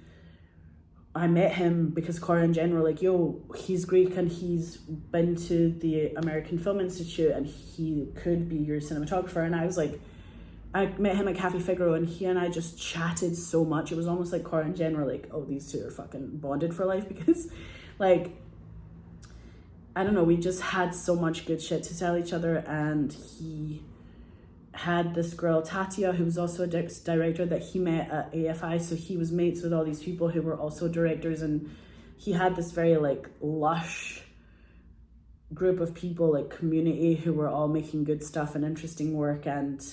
I met him because Cora and Jen were like, yo, he's Greek and he's been to the American Film Institute and he could be your cinematographer. And I was like, I met him at Cafe Figaro and he and I just chatted so much. It was almost like Cora and Jen were like, oh, these two are fucking bonded for life, because like, I don't know, we just had so much good shit to tell each other. And he had this girl, Tatia, who was also a director that he met at AFI. So he was mates with all these people who were also directors. And he had this very like lush group of people, like community, who were all making good stuff and interesting work. And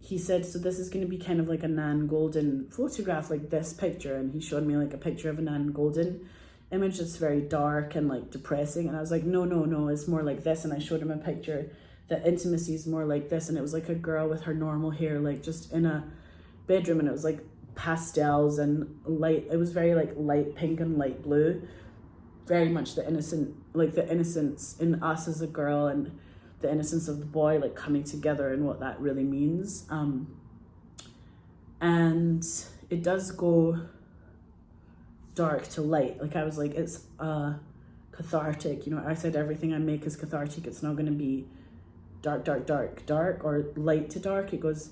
he said, so this is going to be kind of like a Nan Golden photograph, like this picture. And he showed me like a picture of a Nan Golden image that's very dark and like depressing. And I was like, no, it's more like this. And I showed him a picture that intimacy is more like this, and it was like a girl with her normal hair, like just in a bedroom, and it was like pastels and light. It was very like light pink and light blue, very much the innocent, like the innocence in us as a girl and the innocence of the boy, like coming together and what that really means. And it does go dark to light. Like I was like, it's cathartic, you know. I said everything I make is cathartic. It's not going to be dark or light to dark. It goes,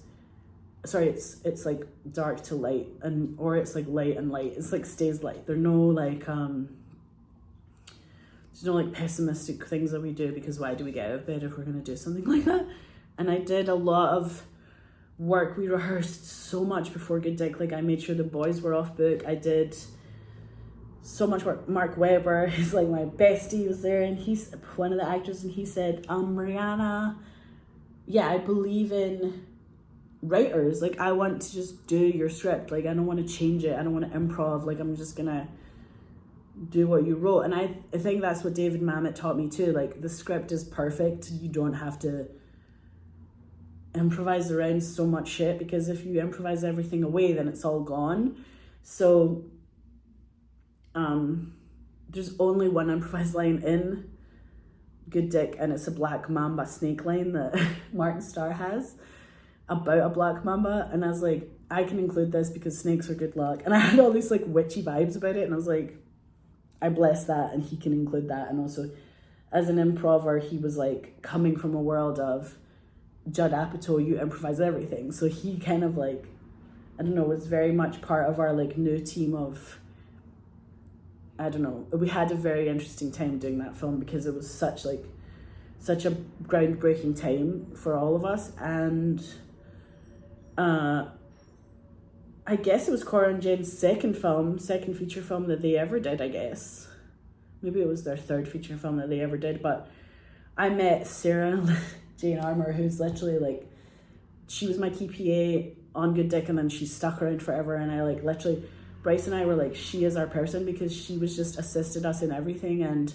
sorry, it's like dark to light, and or it's like light and light. It's like stays light. There's no like there's no like pessimistic things that we do, because why do we get out of bed if we're gonna do something like that? And I did a lot of work. We rehearsed so much before Good Dick. Like I made sure the boys were off book. I did so much work. Mark Webber, he's like my bestie, was there, and he's one of the actors, and he said, Mariana, yeah, I believe in writers. Like I want to just do your script. Like I don't want to change it. I don't want to improv. Like I'm just gonna do what you wrote. And I think that's what David Mamet taught me too. Like the script is perfect. You don't have to improvise around so much shit, because if you improvise everything away, then it's all gone. So there's only one improvised line in Good Dick, and it's a black mamba snake line that Martin Starr has about a black mamba. And I was like, I can include this because snakes are good luck. And I had all these like witchy vibes about it, and I was like, I bless that, and he can include that. And also as an improver, he was like coming from a world of Judd Apatow, you improvise everything. So he kind of like, I don't know, was very much part of our like new team of, I don't know, we had a very interesting time doing that film, because it was such a groundbreaking time for all of us. And I guess it was Cora and Jen's second feature film that they ever did, I guess. Maybe it was their third feature film that they ever did. But I met Sarah Jane Armour, who's literally like, she was my key PA on Good Dick, and then she stuck around forever. And I like literally, Bryce and I were like, she is our person, because she was just assisted us in everything and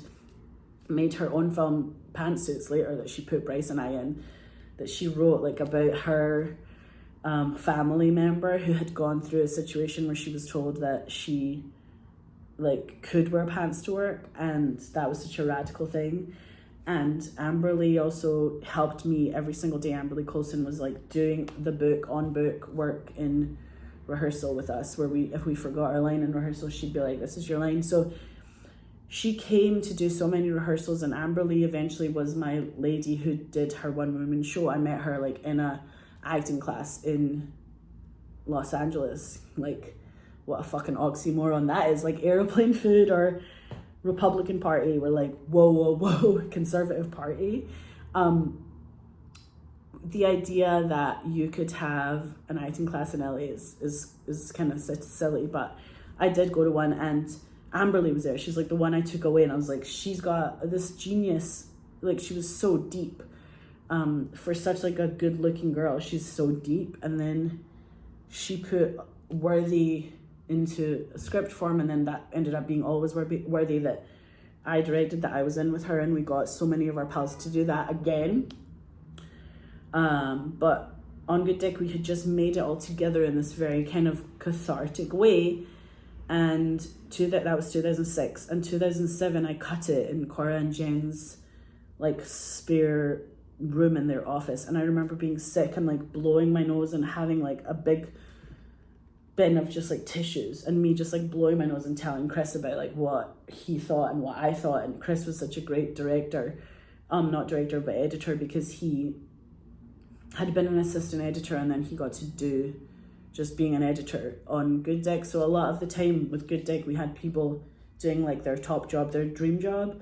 made her own film Pantsuits later that she put Bryce and I in, that she wrote like about her family member who had gone through a situation where she was told that she like could wear pants to work, and that was such a radical thing. And Amberly also helped me every single day. Amberly Colson was like doing the on book work in rehearsal with us, where if we forgot our line in rehearsal, she'd be like, this is your line. So she came to do so many rehearsals, and Amberly eventually was my lady who did her one woman show. I met her like in a acting class in Los Angeles. Like, what a fucking oxymoron that is. Like, airplane food or Republican Party were like, whoa, whoa, whoa, Conservative Party. The idea that you could have an acting class in LA is kind of silly, but I did go to one, and Amberly was there. She's like the one I took away, and I was like, she's got this genius. Like, she was so deep. For such like a good looking girl, she's so deep. And then she put Worthy into a script form, and then that ended up being Always Worthy that I directed, that I was in with her, and we got so many of our pals to do that again. But on Good Dick, we had just made it all together in this very kind of cathartic way. And that was 2006. And 2007, I cut it in Cora and Jen's like spare room in their office. And I remember being sick and like blowing my nose and having like a big bin of just like tissues, and me just like blowing my nose and telling Chris about like what he thought and what I thought. And Chris was such a great director, not director but editor, because he had been an assistant editor and then he got to do just being an editor on Good Dick. So a lot of the time with Good Dick, we had people doing like their top job, their dream job,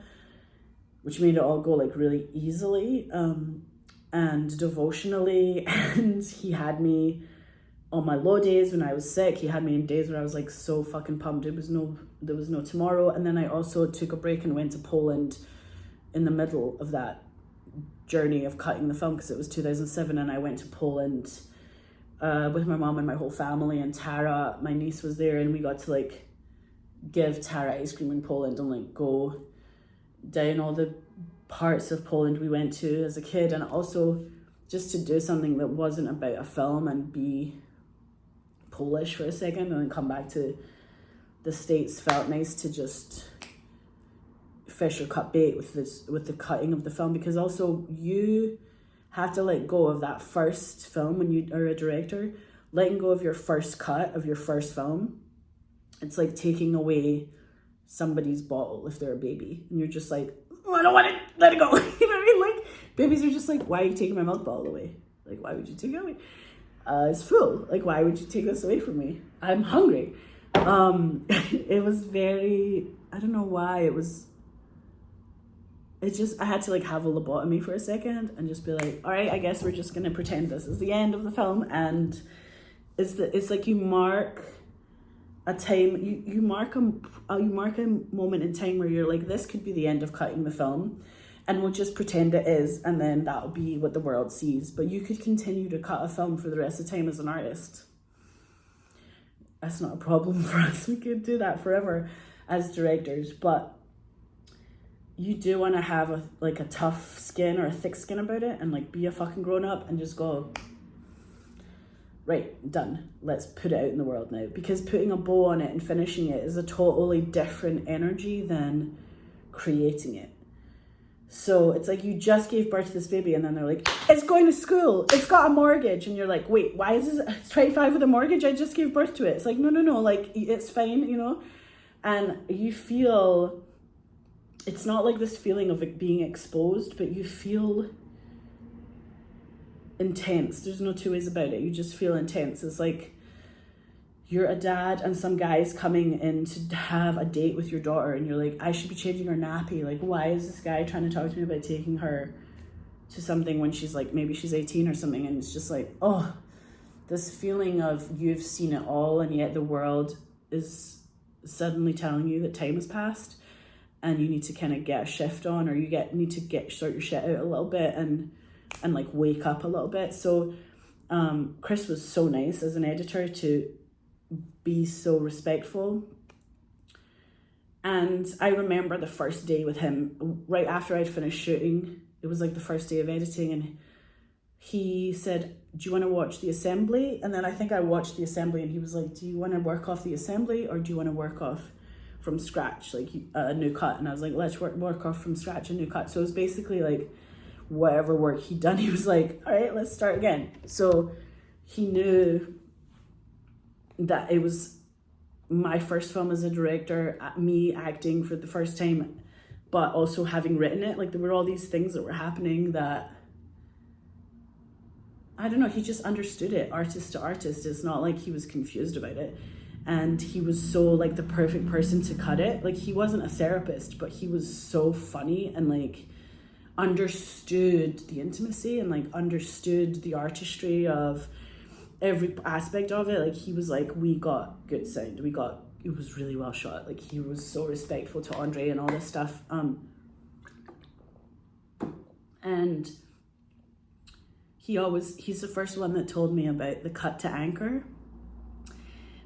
which made it all go like really easily and devotionally. And he had me on my low days when I was sick. He had me in days where I was like so fucking pumped. There was no tomorrow. And then I also took a break and went to Poland in the middle of that journey of cutting the film, because it was 2007, and I went to Poland with my mom and my whole family, and Tara, my niece, was there, and we got to like give Tara ice cream in Poland and like go down all the parts of Poland we went to as a kid, and also just to do something that wasn't about a film and be Polish for a second and then come back to the States felt nice to just fish or cut bait with the cutting of the film, because also you have to let go of that first film when you are a director. Letting go of your first cut of your first film, it's like taking away somebody's bottle if they're a baby, and you're just like, oh, I don't want it, let it go. You know what I mean? Like, babies are just like, why are you taking my milk bottle away? Like, why would you take it away? It's full. Like, why would you take this away from me? I'm hungry. It was very, I don't know why, I had to like have a lobotomy for a second and just be like, all right, I guess we're just gonna pretend this is the end of the film. And it's like you mark a time, you mark a moment in time where you're like, this could be the end of cutting the film, and we'll just pretend it is, and then that'll be what the world sees. But you could continue to cut a film for the rest of the time as an artist. That's not a problem for us. We could do that forever as directors, but you do want to have a tough skin or a thick skin about it, and like be a fucking grown up and just go, right, done. Let's put it out in the world now. Because putting a bow on it and finishing it is a totally different energy than creating it. So it's like you just gave birth to this baby, and then they're like, it's going to school, it's got a mortgage, and you're like, wait, why is this? It's 25 with a mortgage? I just gave birth to it. It's like, no, like it's fine, you know. And you feel, it's not like this feeling of it being exposed, but you feel intense. There's no two ways about it. You just feel intense. It's like you're a dad and some guy's coming in to have a date with your daughter, and you're like, I should be changing her nappy. Like, why is this guy trying to talk to me about taking her to something when she's like, maybe she's 18 or something? And it's just like, oh, this feeling of you've seen it all, and yet the world is suddenly telling you that time has passed and you need to kind of get a shift on, or you need to sort your shit out a little bit and like wake up a little bit. So Chris was so nice as an editor to be so respectful. And I remember the first day with him, right after I'd finished shooting, it was like the first day of editing, and he said, do you want to watch the assembly? And then I think I watched the assembly, and he was like, do you want to work off the assembly, or do you want to work off from scratch, like a new cut? And I was like, let's work off from scratch, a new cut. So it was basically like whatever work he'd done, he was like, all right, let's start again. So he knew that it was my first film as a director, me acting for the first time, but also having written it. Like, there were all these things that were happening that I don't know, he just understood it, artist to artist. It's not like he was confused about it. And he was so like the perfect person to cut it. Like, he wasn't a therapist, but he was so funny and like understood the intimacy and like understood the artistry of every aspect of it. Like, he was like, we got good sound, it was really well shot. Like, he was so respectful to Andre and all this stuff. And he's the first one that told me about the cut to anchor,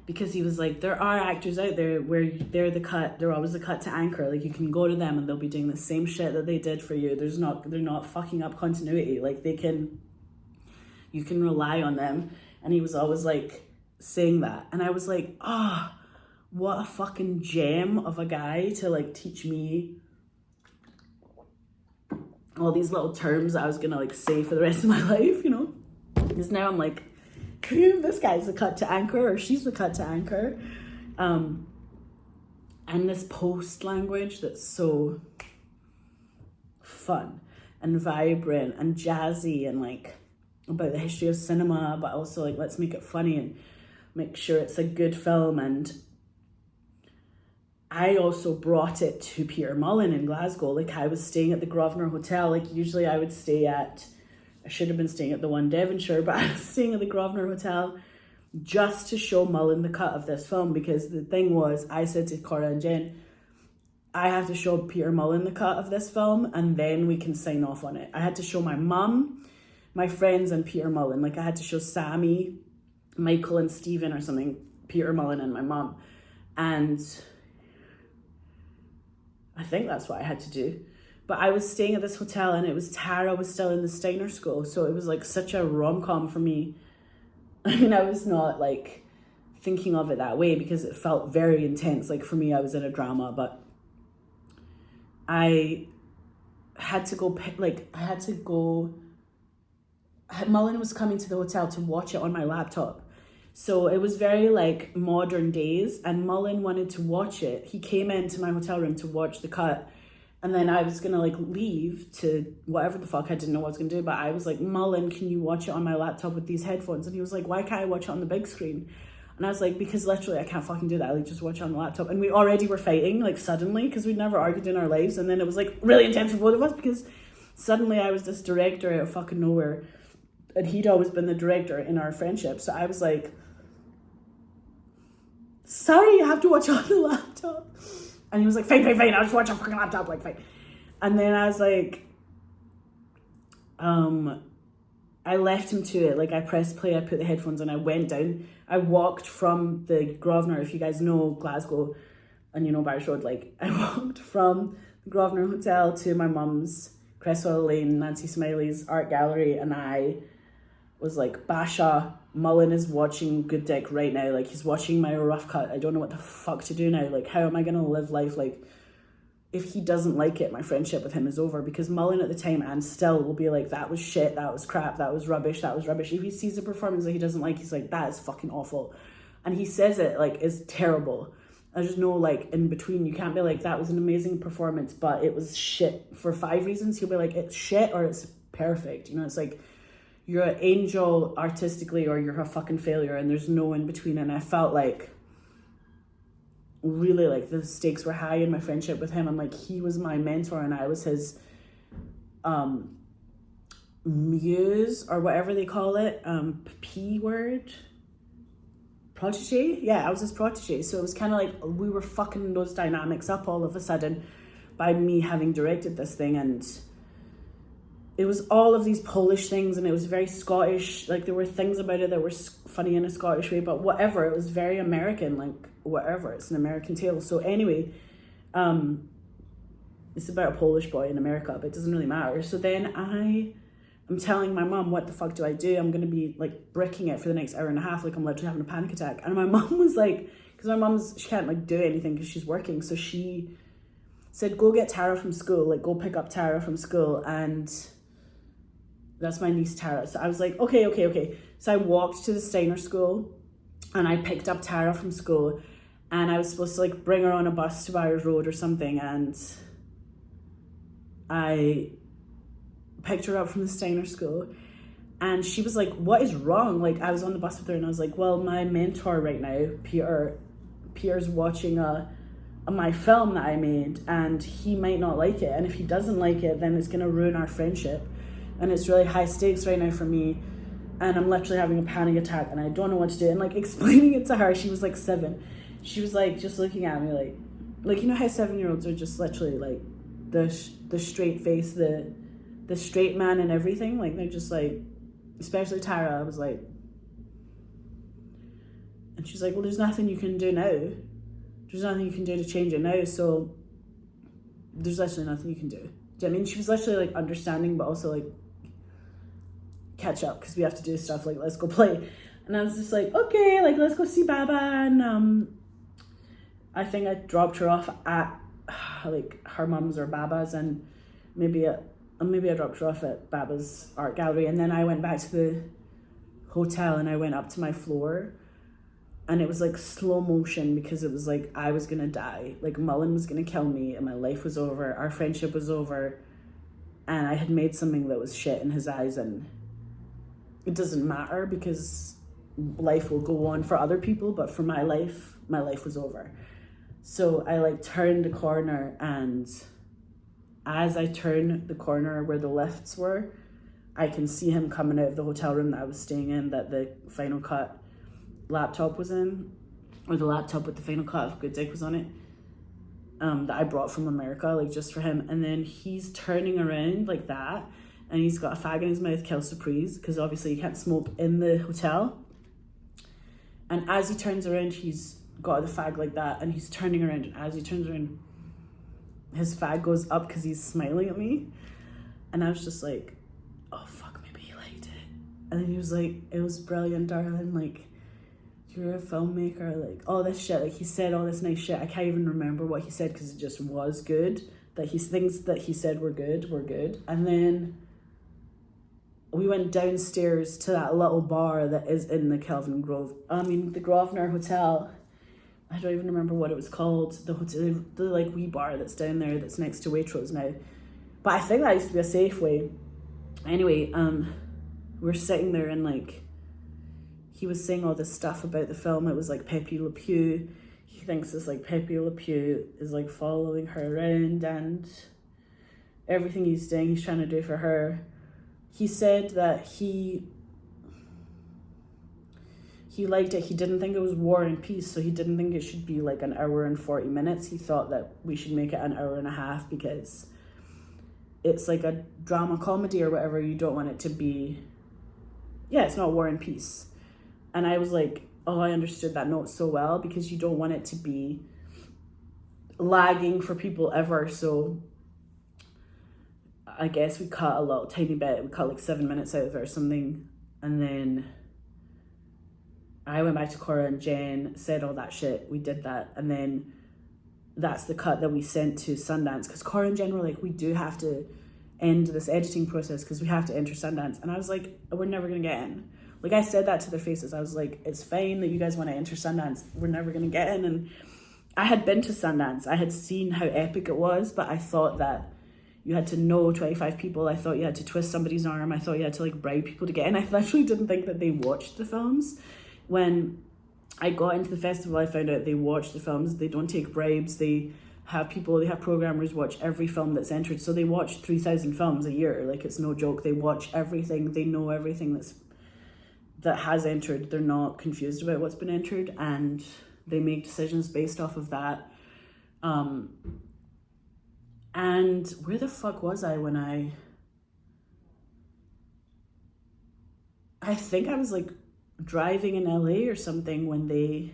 because he was like, there are actors out there where they're always the cut to anchor. Like, you can go to them and they'll be doing the same shit that they did for you. They're not fucking up continuity. Like, you can rely on them. And he was always like saying that. And I was like, what a fucking gem of a guy to like teach me all these little terms that I was gonna like say for the rest of my life, you know? Because now I'm like, this guy's the cut to anchor, or she's the cut to anchor. And this post language that's so fun and vibrant and jazzy and like about the history of cinema, but also like, let's make it funny and make sure it's a good film. And I also brought it to Peter Mullen in Glasgow. Like, I was staying at the Grosvenor Hotel. Like, usually I should have been staying at the one Devonshire, but I was staying at the Grosvenor Hotel just to show Mullen the cut of this film, because the thing was, I said to Cora and Jen, I have to show Peter Mullen the cut of this film and then we can sign off on it. I had to show my mum, my friends, and Peter Mullen. Like, I had to show Sammy, Michael and Stephen or something, Peter Mullen and my mum. And I think that's what I had to do. But I was staying at this hotel and Tara was still in the Steiner School. So it was like such a rom-com for me. I mean, I was not like thinking of it that way because it felt very intense. Like, for me, I was in a drama, but I had to go, Mullen was coming to the hotel to watch it on my laptop. So it was very like modern days, and Mullen wanted to watch it. He came into my hotel room to watch the cut, and then I was gonna like leave to whatever the fuck, I didn't know what I was gonna do, but I was like, Mullen, can you watch it on my laptop with these headphones? And he was like, why can't I watch it on the big screen? And I was like, because literally I can't fucking do that. Like, just watch it on the laptop. And we already were fighting like suddenly, because we'd never argued in our lives, and then it was like really intense for both of us because suddenly I was this director out of fucking nowhere, and he'd always been the director in our friendship. So I was like, sorry, you have to watch on the laptop. And he was like, fine, I'll just watch on fucking laptop, like, fine. And then I was like, I left him to it. Like, I pressed play, I put the headphones on, I went down. I walked from the Grosvenor, if you guys know Glasgow and you know Barrish Road, like, I walked from the Grosvenor Hotel to my mum's, Cresswell Lane, Nancy Smiley's art gallery, and I was like, Basha, Mullen is watching Good Dick right now. Like, he's watching my rough cut. I don't know what the fuck to do now. Like, how am I going to live life? Like, if he doesn't like it, my friendship with him is over. Because Mullen at the time and still will be like, that was shit, that was crap, that was rubbish. If he sees a performance that he doesn't like, he's like, that is fucking awful. And he says it like, it's terrible. I just know, like, in between, you can't be like, that was an amazing performance, but it was shit for 5 reasons. He'll be like, it's shit or it's perfect. You know, it's like, you're an angel artistically or you're a fucking failure, and there's no in between. And I felt like really like the stakes were high in my friendship with him. And like, he was my mentor and I was his muse, or whatever they call it, P word, protege. Yeah, I was his protege. So it was kind of like we were fucking those dynamics up all of a sudden by me having directed this thing. And it was all of these Polish things, and it was very Scottish. Like, there were things about it that were funny in a Scottish way, but whatever, it was very American, like, whatever, it's an American tale. So anyway, it's about a Polish boy in America, but it doesn't really matter. So then I'm telling my mum, what the fuck do I do? I'm going to be like bricking it for the next hour and a half. Like, I'm literally having a panic attack. And my mum was like, because my mum's, she can't like do anything because she's working. So she said, go get Tara from school, like go pick up Tara from school. And that's my niece Tara. So I was like, okay. So I walked to the Steiner School and I picked up Tara from school, and I was supposed to like bring her on a bus to Byers Road or something, and I picked her up from the Steiner School, And she was like, what is wrong? Like, I was on the bus with her and I was like, well, my mentor right now, Peter's watching my film that I made, and he might not like it. And if he doesn't like it, then it's going to ruin our friendship. And it's really high stakes right now for me. And I'm literally having a panic attack and I don't know what to do. And like explaining it to her, she was like 7. She was like just looking at me like you know how 7-year-olds are just literally like the straight face, the straight man and everything. Like they're just like, especially Tara. I was like, and she's like, well, there's nothing you can do now. There's nothing you can do to change it now. So there's literally nothing you can do. Do you know what I mean? She was literally like understanding, but also like, catch up because we have to do stuff, like let's go play. And I was just like, okay, like let's go see Baba. And I think I dropped her off at like her mum's or Baba's, and maybe I dropped her off at Baba's art gallery. And then I went back to the hotel and I went up to my floor, and it was like slow motion because it was like I was gonna die, like Mullen was gonna kill me and my life was over, our friendship was over, and I had made something that was shit in his eyes. And it doesn't matter because life will go on for other people, but for my life was over. So I like turned the corner, and as I turn the corner where the lifts were, I can see him coming out of the hotel room that I was staying in, that the Final Cut laptop was in, or the laptop with the Final Cut of Good Dick was on it, that I brought from America, like just for him. And then he's turning around like that, and he's got a fag in his mouth, Kel Surprise, because obviously you can't smoke in the hotel. And as he turns around, he's got the fag like that, and he's turning around, and as he turns around, his fag goes up because he's smiling at me. And I was just like, oh fuck, maybe he liked it. And then he was like, it was brilliant, darling, like, you're a filmmaker, like, all this shit. Like, he said all this nice shit. I can't even remember what he said because it just was good. That things that he said were good. And then we went downstairs to that little bar that is in the the Grosvenor Hotel. I don't even remember what it was called. The hotel, the like wee bar that's down there that's next to Waitrose now. But I think that used to be a Safeway. Anyway, we're sitting there and like, he was saying all this stuff about the film. It was like Pepe Le Pew. He thinks it's like Pepe Le Pew is like following her around, and everything he's doing, he's trying to do for her. He said that he liked it. He didn't think it was War and Peace, so he didn't think it should be like an hour and 40 minutes. He thought that we should make it an hour and a half because it's like a drama comedy or whatever. You don't want it to be, it's not War and Peace. And I was like, oh, I understood that note so well, because you don't want it to be lagging for people ever. So I guess we cut a little tiny bit. We cut like 7 minutes out of it or something. And then I went back to Cora and Jen, said all that shit. We did that. And then that's the cut that we sent to Sundance. Because Cora and Jen were like, we do have to end this editing process because we have to enter Sundance. And I was like, we're never going to get in. Like, I said that to their faces. I was like, it's fine that you guys want to enter Sundance. We're never going to get in. And I had been to Sundance. I had seen how epic it was, but I thought that you had to know 25 people. I thought you had to twist somebody's arm. I thought you had to, like, bribe people to get in. I literally didn't think that they watched the films. When I got into the festival, I found out they watch the films. They don't take bribes. They have programmers watch every film that's entered. So they watch 3,000 films a year. Like, it's no joke. They watch everything. They know everything that has entered. They're not confused about what's been entered, and they make decisions based off of that. And where the fuck was I when I think I was like driving in LA or something when they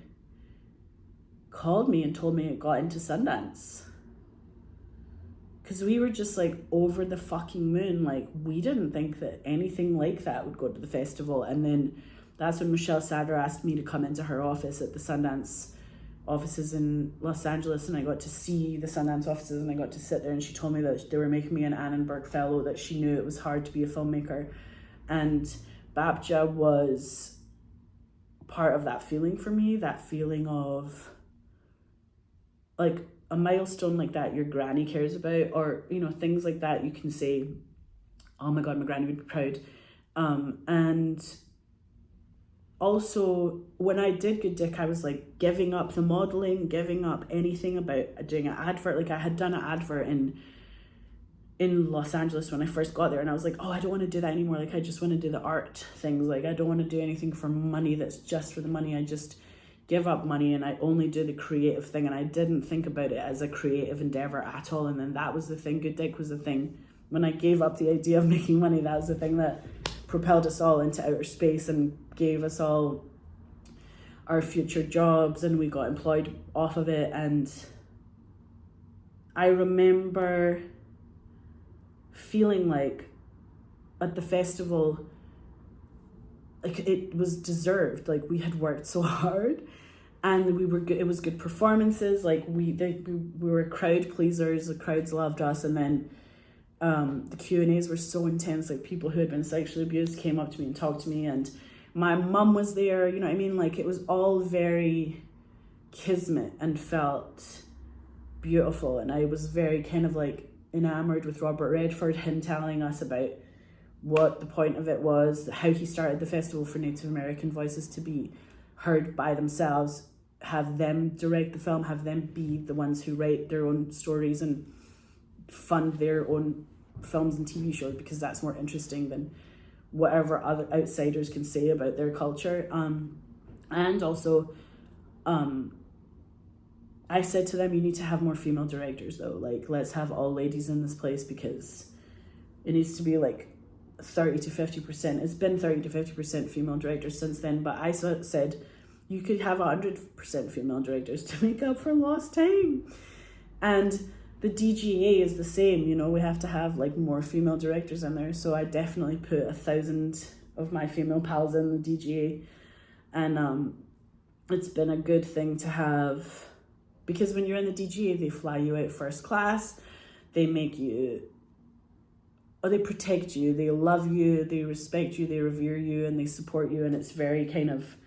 called me and told me it got into Sundance. Because we were just like over the fucking moon. Like, we didn't think that anything like that would go to the festival. And then that's when Michelle Sadler asked me to come into her office at the Sundance offices in Los Angeles, and I got to see the Sundance offices, and I got to sit there, and she told me that they were making me an Annenberg Fellow, that she knew it was hard to be a filmmaker. And Babja was part of that feeling for me, that feeling of like a milestone like that your granny cares about, or, you know, things like that. You can say, oh my God, my granny would be proud. And also, when I did Good Dick, I was like giving up the modeling, giving up anything about doing an advert. Like I had done an advert in Los Angeles when I first got there, and I was like, oh, I don't want to do that anymore. Like I just want to do the art things. Like I don't want to do anything for money that's just for the money. I just give up money and I only do the creative thing. And I didn't think about it as a creative endeavor at all. And then that was the thing. Good Dick was the thing. When I gave up the idea of making money, that was the thing that propelled us all into outer space and gave us all our future jobs, and we got employed off of it. And I remember feeling like at the festival, like it was deserved. Like we had worked so hard, and we were good. It was good performances. Like we were crowd pleasers. The crowds loved us, and then the Q&As were so intense. Like people who had been sexually abused came up to me and talked to me, and my mum was there. You know what I mean? Like it was all very kismet and felt beautiful. And I was very kind of like enamored with Robert Redford, him telling us about what the point of it was, how he started the festival for Native American voices to be heard by themselves, have them direct the film, have them be the ones who write their own stories and fund their own films and TV shows, because that's more interesting than whatever other outsiders can say about their culture. And also, I said to them, you need to have more female directors though. Like, let's have all ladies in this place, because it needs to be like 30 to 50%. It's been 30 to 50% female directors since then, but I said you could have 100% female directors to make up for lost time. And the DGA is the same, you know, we have to have like more female directors in there. So I definitely put 1,000 of my female pals in the DGA. And it's been a good thing to have, because when you're in the DGA, they fly you out first class, they make you, or they protect you, they love you, they respect you, they revere you, and they support you. And it's very kind of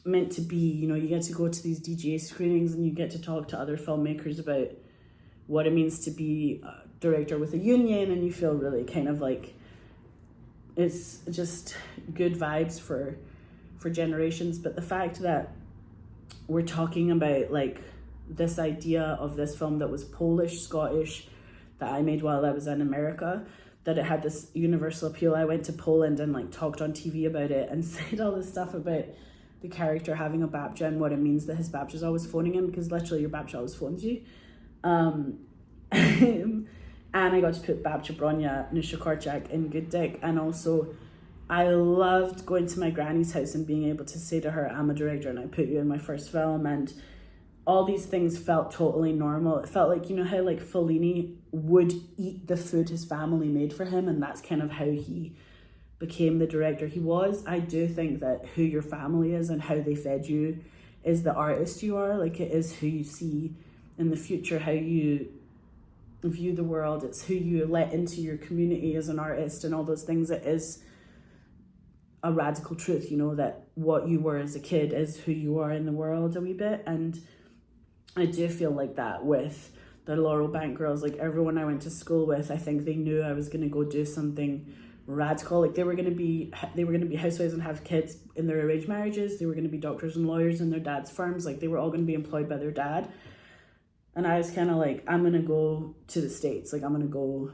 meant to be, you know, you get to go to these DGA screenings and you get to talk to other filmmakers about what it means to be a director with a union, and you feel really kind of like it's just good vibes for generations. But the fact that we're talking about like this idea of this film that was Polish, Scottish, that I made while I was in America, that it had this universal appeal. I went to Poland and like talked on TV about it and said all this stuff about the character having a babcia and what it means that his babcia is always phoning him, because literally your babcia always phones you. And I got to put Babcia Bronya Nusha Korczak in Good Dick. And also I loved going to my granny's house and being able to say to her, I'm a director and I put you in my first film. And all these things felt totally normal. It felt like, you know how like Fellini would eat the food his family made for him, and that's kind of how he became the director he was. I do think that who your family is and how they fed you is the artist you are. Like it is who you see in the future, how you view the world. It's who you let into your community as an artist and all those things. It is a radical truth, you know, that what you were as a kid is who you are in the world a wee bit. And I do feel like that with the Laurel Bank girls. Like everyone I went to school with, I think they knew I was going to go do something radical. Like they were going to be housewives and have kids in their arranged marriages. They were going to be doctors and lawyers in their dad's firms. Like they were all going to be employed by their dad. And I was kind of like, I'm going to go to the States. Like I'm going to go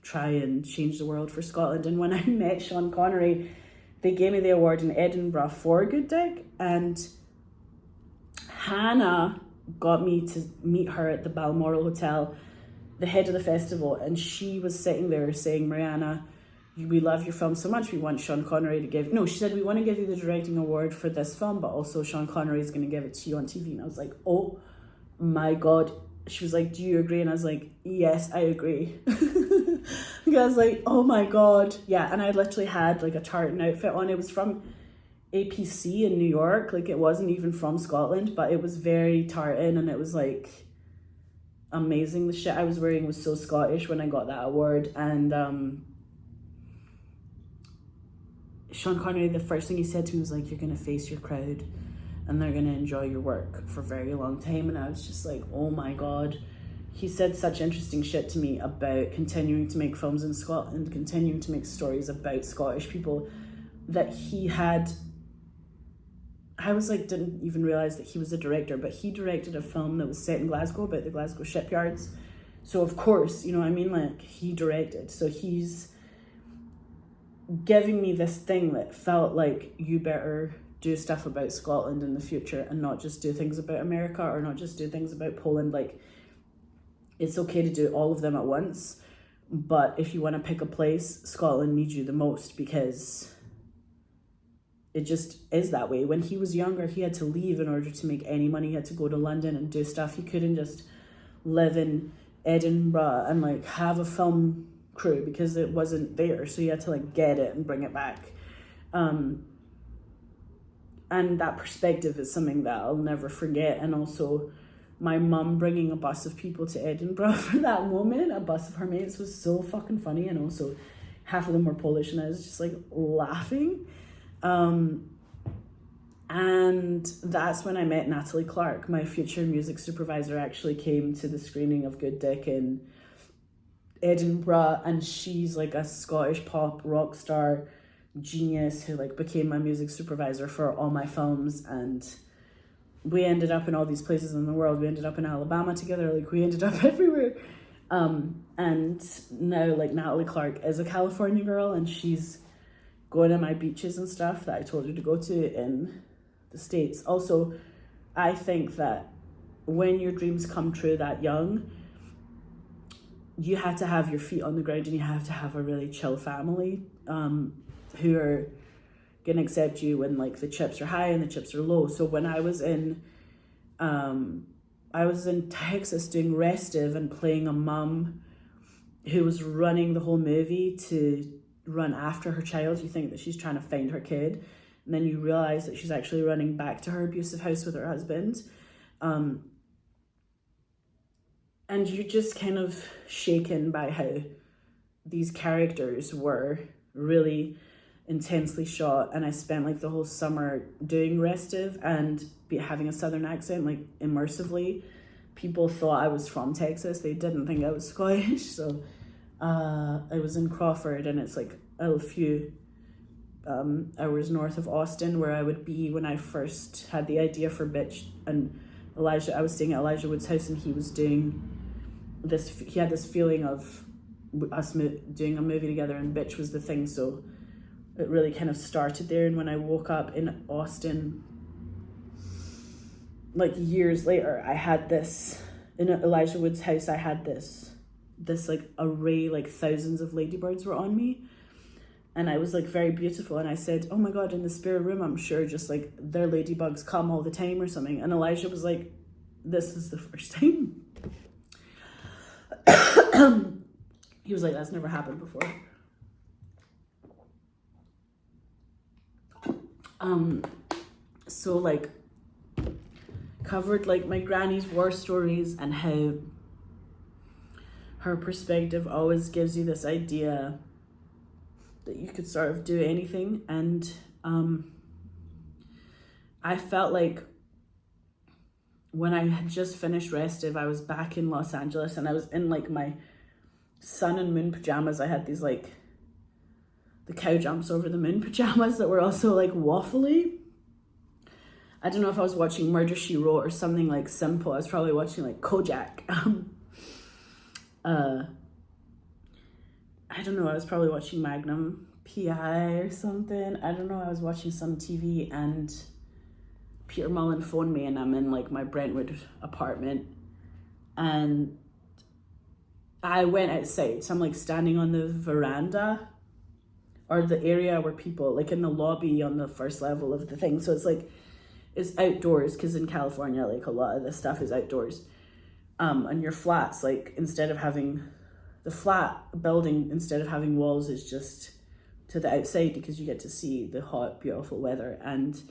try and change the world for Scotland. And when I met Sean Connery, they gave me the award in Edinburgh for Good Dick. And Hannah got me to meet her at the Balmoral Hotel, the head of the festival. And she was sitting there saying, Mariana, we love your film so much, we want Sean Connery to give, no, she said, we want to give you the directing award for this film, but also Sean Connery is going to give it to you on TV. And I was like, oh my God. She was like, do you agree? And I was like, yes, I agree. I was like, oh my God. Yeah. And I literally had like a tartan outfit on. It was from APC in New York. Like it wasn't even from Scotland, but it was very tartan, and it was like amazing. The shit I was wearing was so Scottish when I got that award. And Sean Connery, the first thing he said to me was like, you're going to face your crowd and they're going to enjoy your work for a very long time. And I was just like, oh my God, he said such interesting shit to me about continuing to make films in Scotland, continuing to make stories about Scottish people, that he had, I was like, didn't even realize that he was a director, but he directed a film that was set in Glasgow about the Glasgow shipyards. So of course, you know what I mean, like, he directed. So he's giving me this thing that felt like, you better do stuff about Scotland in the future and not just do things about America or not just do things about Poland. Like, it's okay to do all of them at once, but if you want to pick a place, Scotland needs you the most, because it just is that way. When he was younger, he had to leave in order to make any money. He had to go to London and do stuff. He couldn't just live in Edinburgh and like have a film crew because it wasn't there. So he had to like get it and bring it back. And that perspective is something that I'll never forget. And also my mum bringing a bus of people to Edinburgh for that moment, a bus of her mates, was so fucking funny. And also half of them were Polish and I was just like laughing. And that's when I met Natalie Clark. My future music supervisor actually came to the screening of Good Dick in Edinburgh, and she's like a Scottish pop rock star genius who like became my music supervisor for all my films. And we ended up in all these places in the world. We ended up in Alabama together, like we ended up everywhere. And now like Natalie Clark is a California girl, and she's going to my beaches and stuff that I told her to go to in the States. Also, I think that when your dreams come true that young, you have to have your feet on the ground and you have to have a really chill family who are going to accept you when like the chips are high and the chips are low. So when I was in Texas doing Restive and playing a mum who was running the whole movie to run after her child. You think that she's trying to find her kid, and then you realize that she's actually running back to her abusive house with her husband. And you're just kind of shaken by how these characters were really intensely shot. And I spent like the whole summer doing Restive and having a southern accent, like immersively. People thought I was from Texas. They didn't think I was Scottish. So I was in Crawford, and it's like a few hours north of Austin, where I would be when I first had the idea for Bitch. And I was staying at Elijah Wood's house, and he was doing this, he had this feeling of us doing a movie together, and Bitch was the thing. So it really kind of started there. And when I woke up in Austin, like years later, I had this, in Elijah Wood's house, I had this like array, like thousands of ladybirds were on me, and I was like very beautiful, and I said, oh my god, in the spare room I'm sure just like their ladybugs come all the time or something. And Elijah was like, this is the first time. He was like, that's never happened before. So like covered like my granny's war stories and how her perspective always gives you this idea that you could sort of do anything. And I felt like when I had just finished Restive, I was back in Los Angeles, and I was in like my sun and moon pajamas. I had these like the cow jumps over the moon pajamas that were also like waffly. I don't know if I was watching Murder, She Wrote or something like simple. I was probably watching like Kojak. I don't know, I was probably watching Magnum PI or something. I don't know, I was watching some TV, and Peter Mullen phoned me, and I'm in like my Brentwood apartment, and I went outside. So I'm like standing on the veranda, or the area where people, like in the lobby on the first level of the thing. So it's like, it's outdoors, because in California, like a lot of this stuff is outdoors. And your flats, like instead of having the flat building, instead of having walls, is just to the outside, because you get to see the hot, beautiful weather. And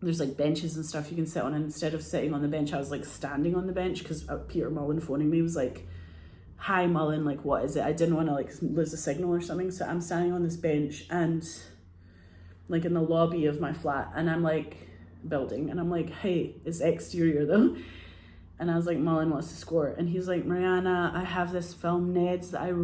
there's like benches and stuff you can sit on. And instead of sitting on the bench, I was like standing on the bench, because Peter Mullen phoning me was like, hi Mullen, like what is it? I didn't want to like lose a signal or something. So I'm standing on this bench and like in the lobby of my flat, and I'm like building, and I'm like, hey, it's exterior though. And I was like, Mullen, what's the score? And he's like, Mariana, I have this film, Ned's, that I wrote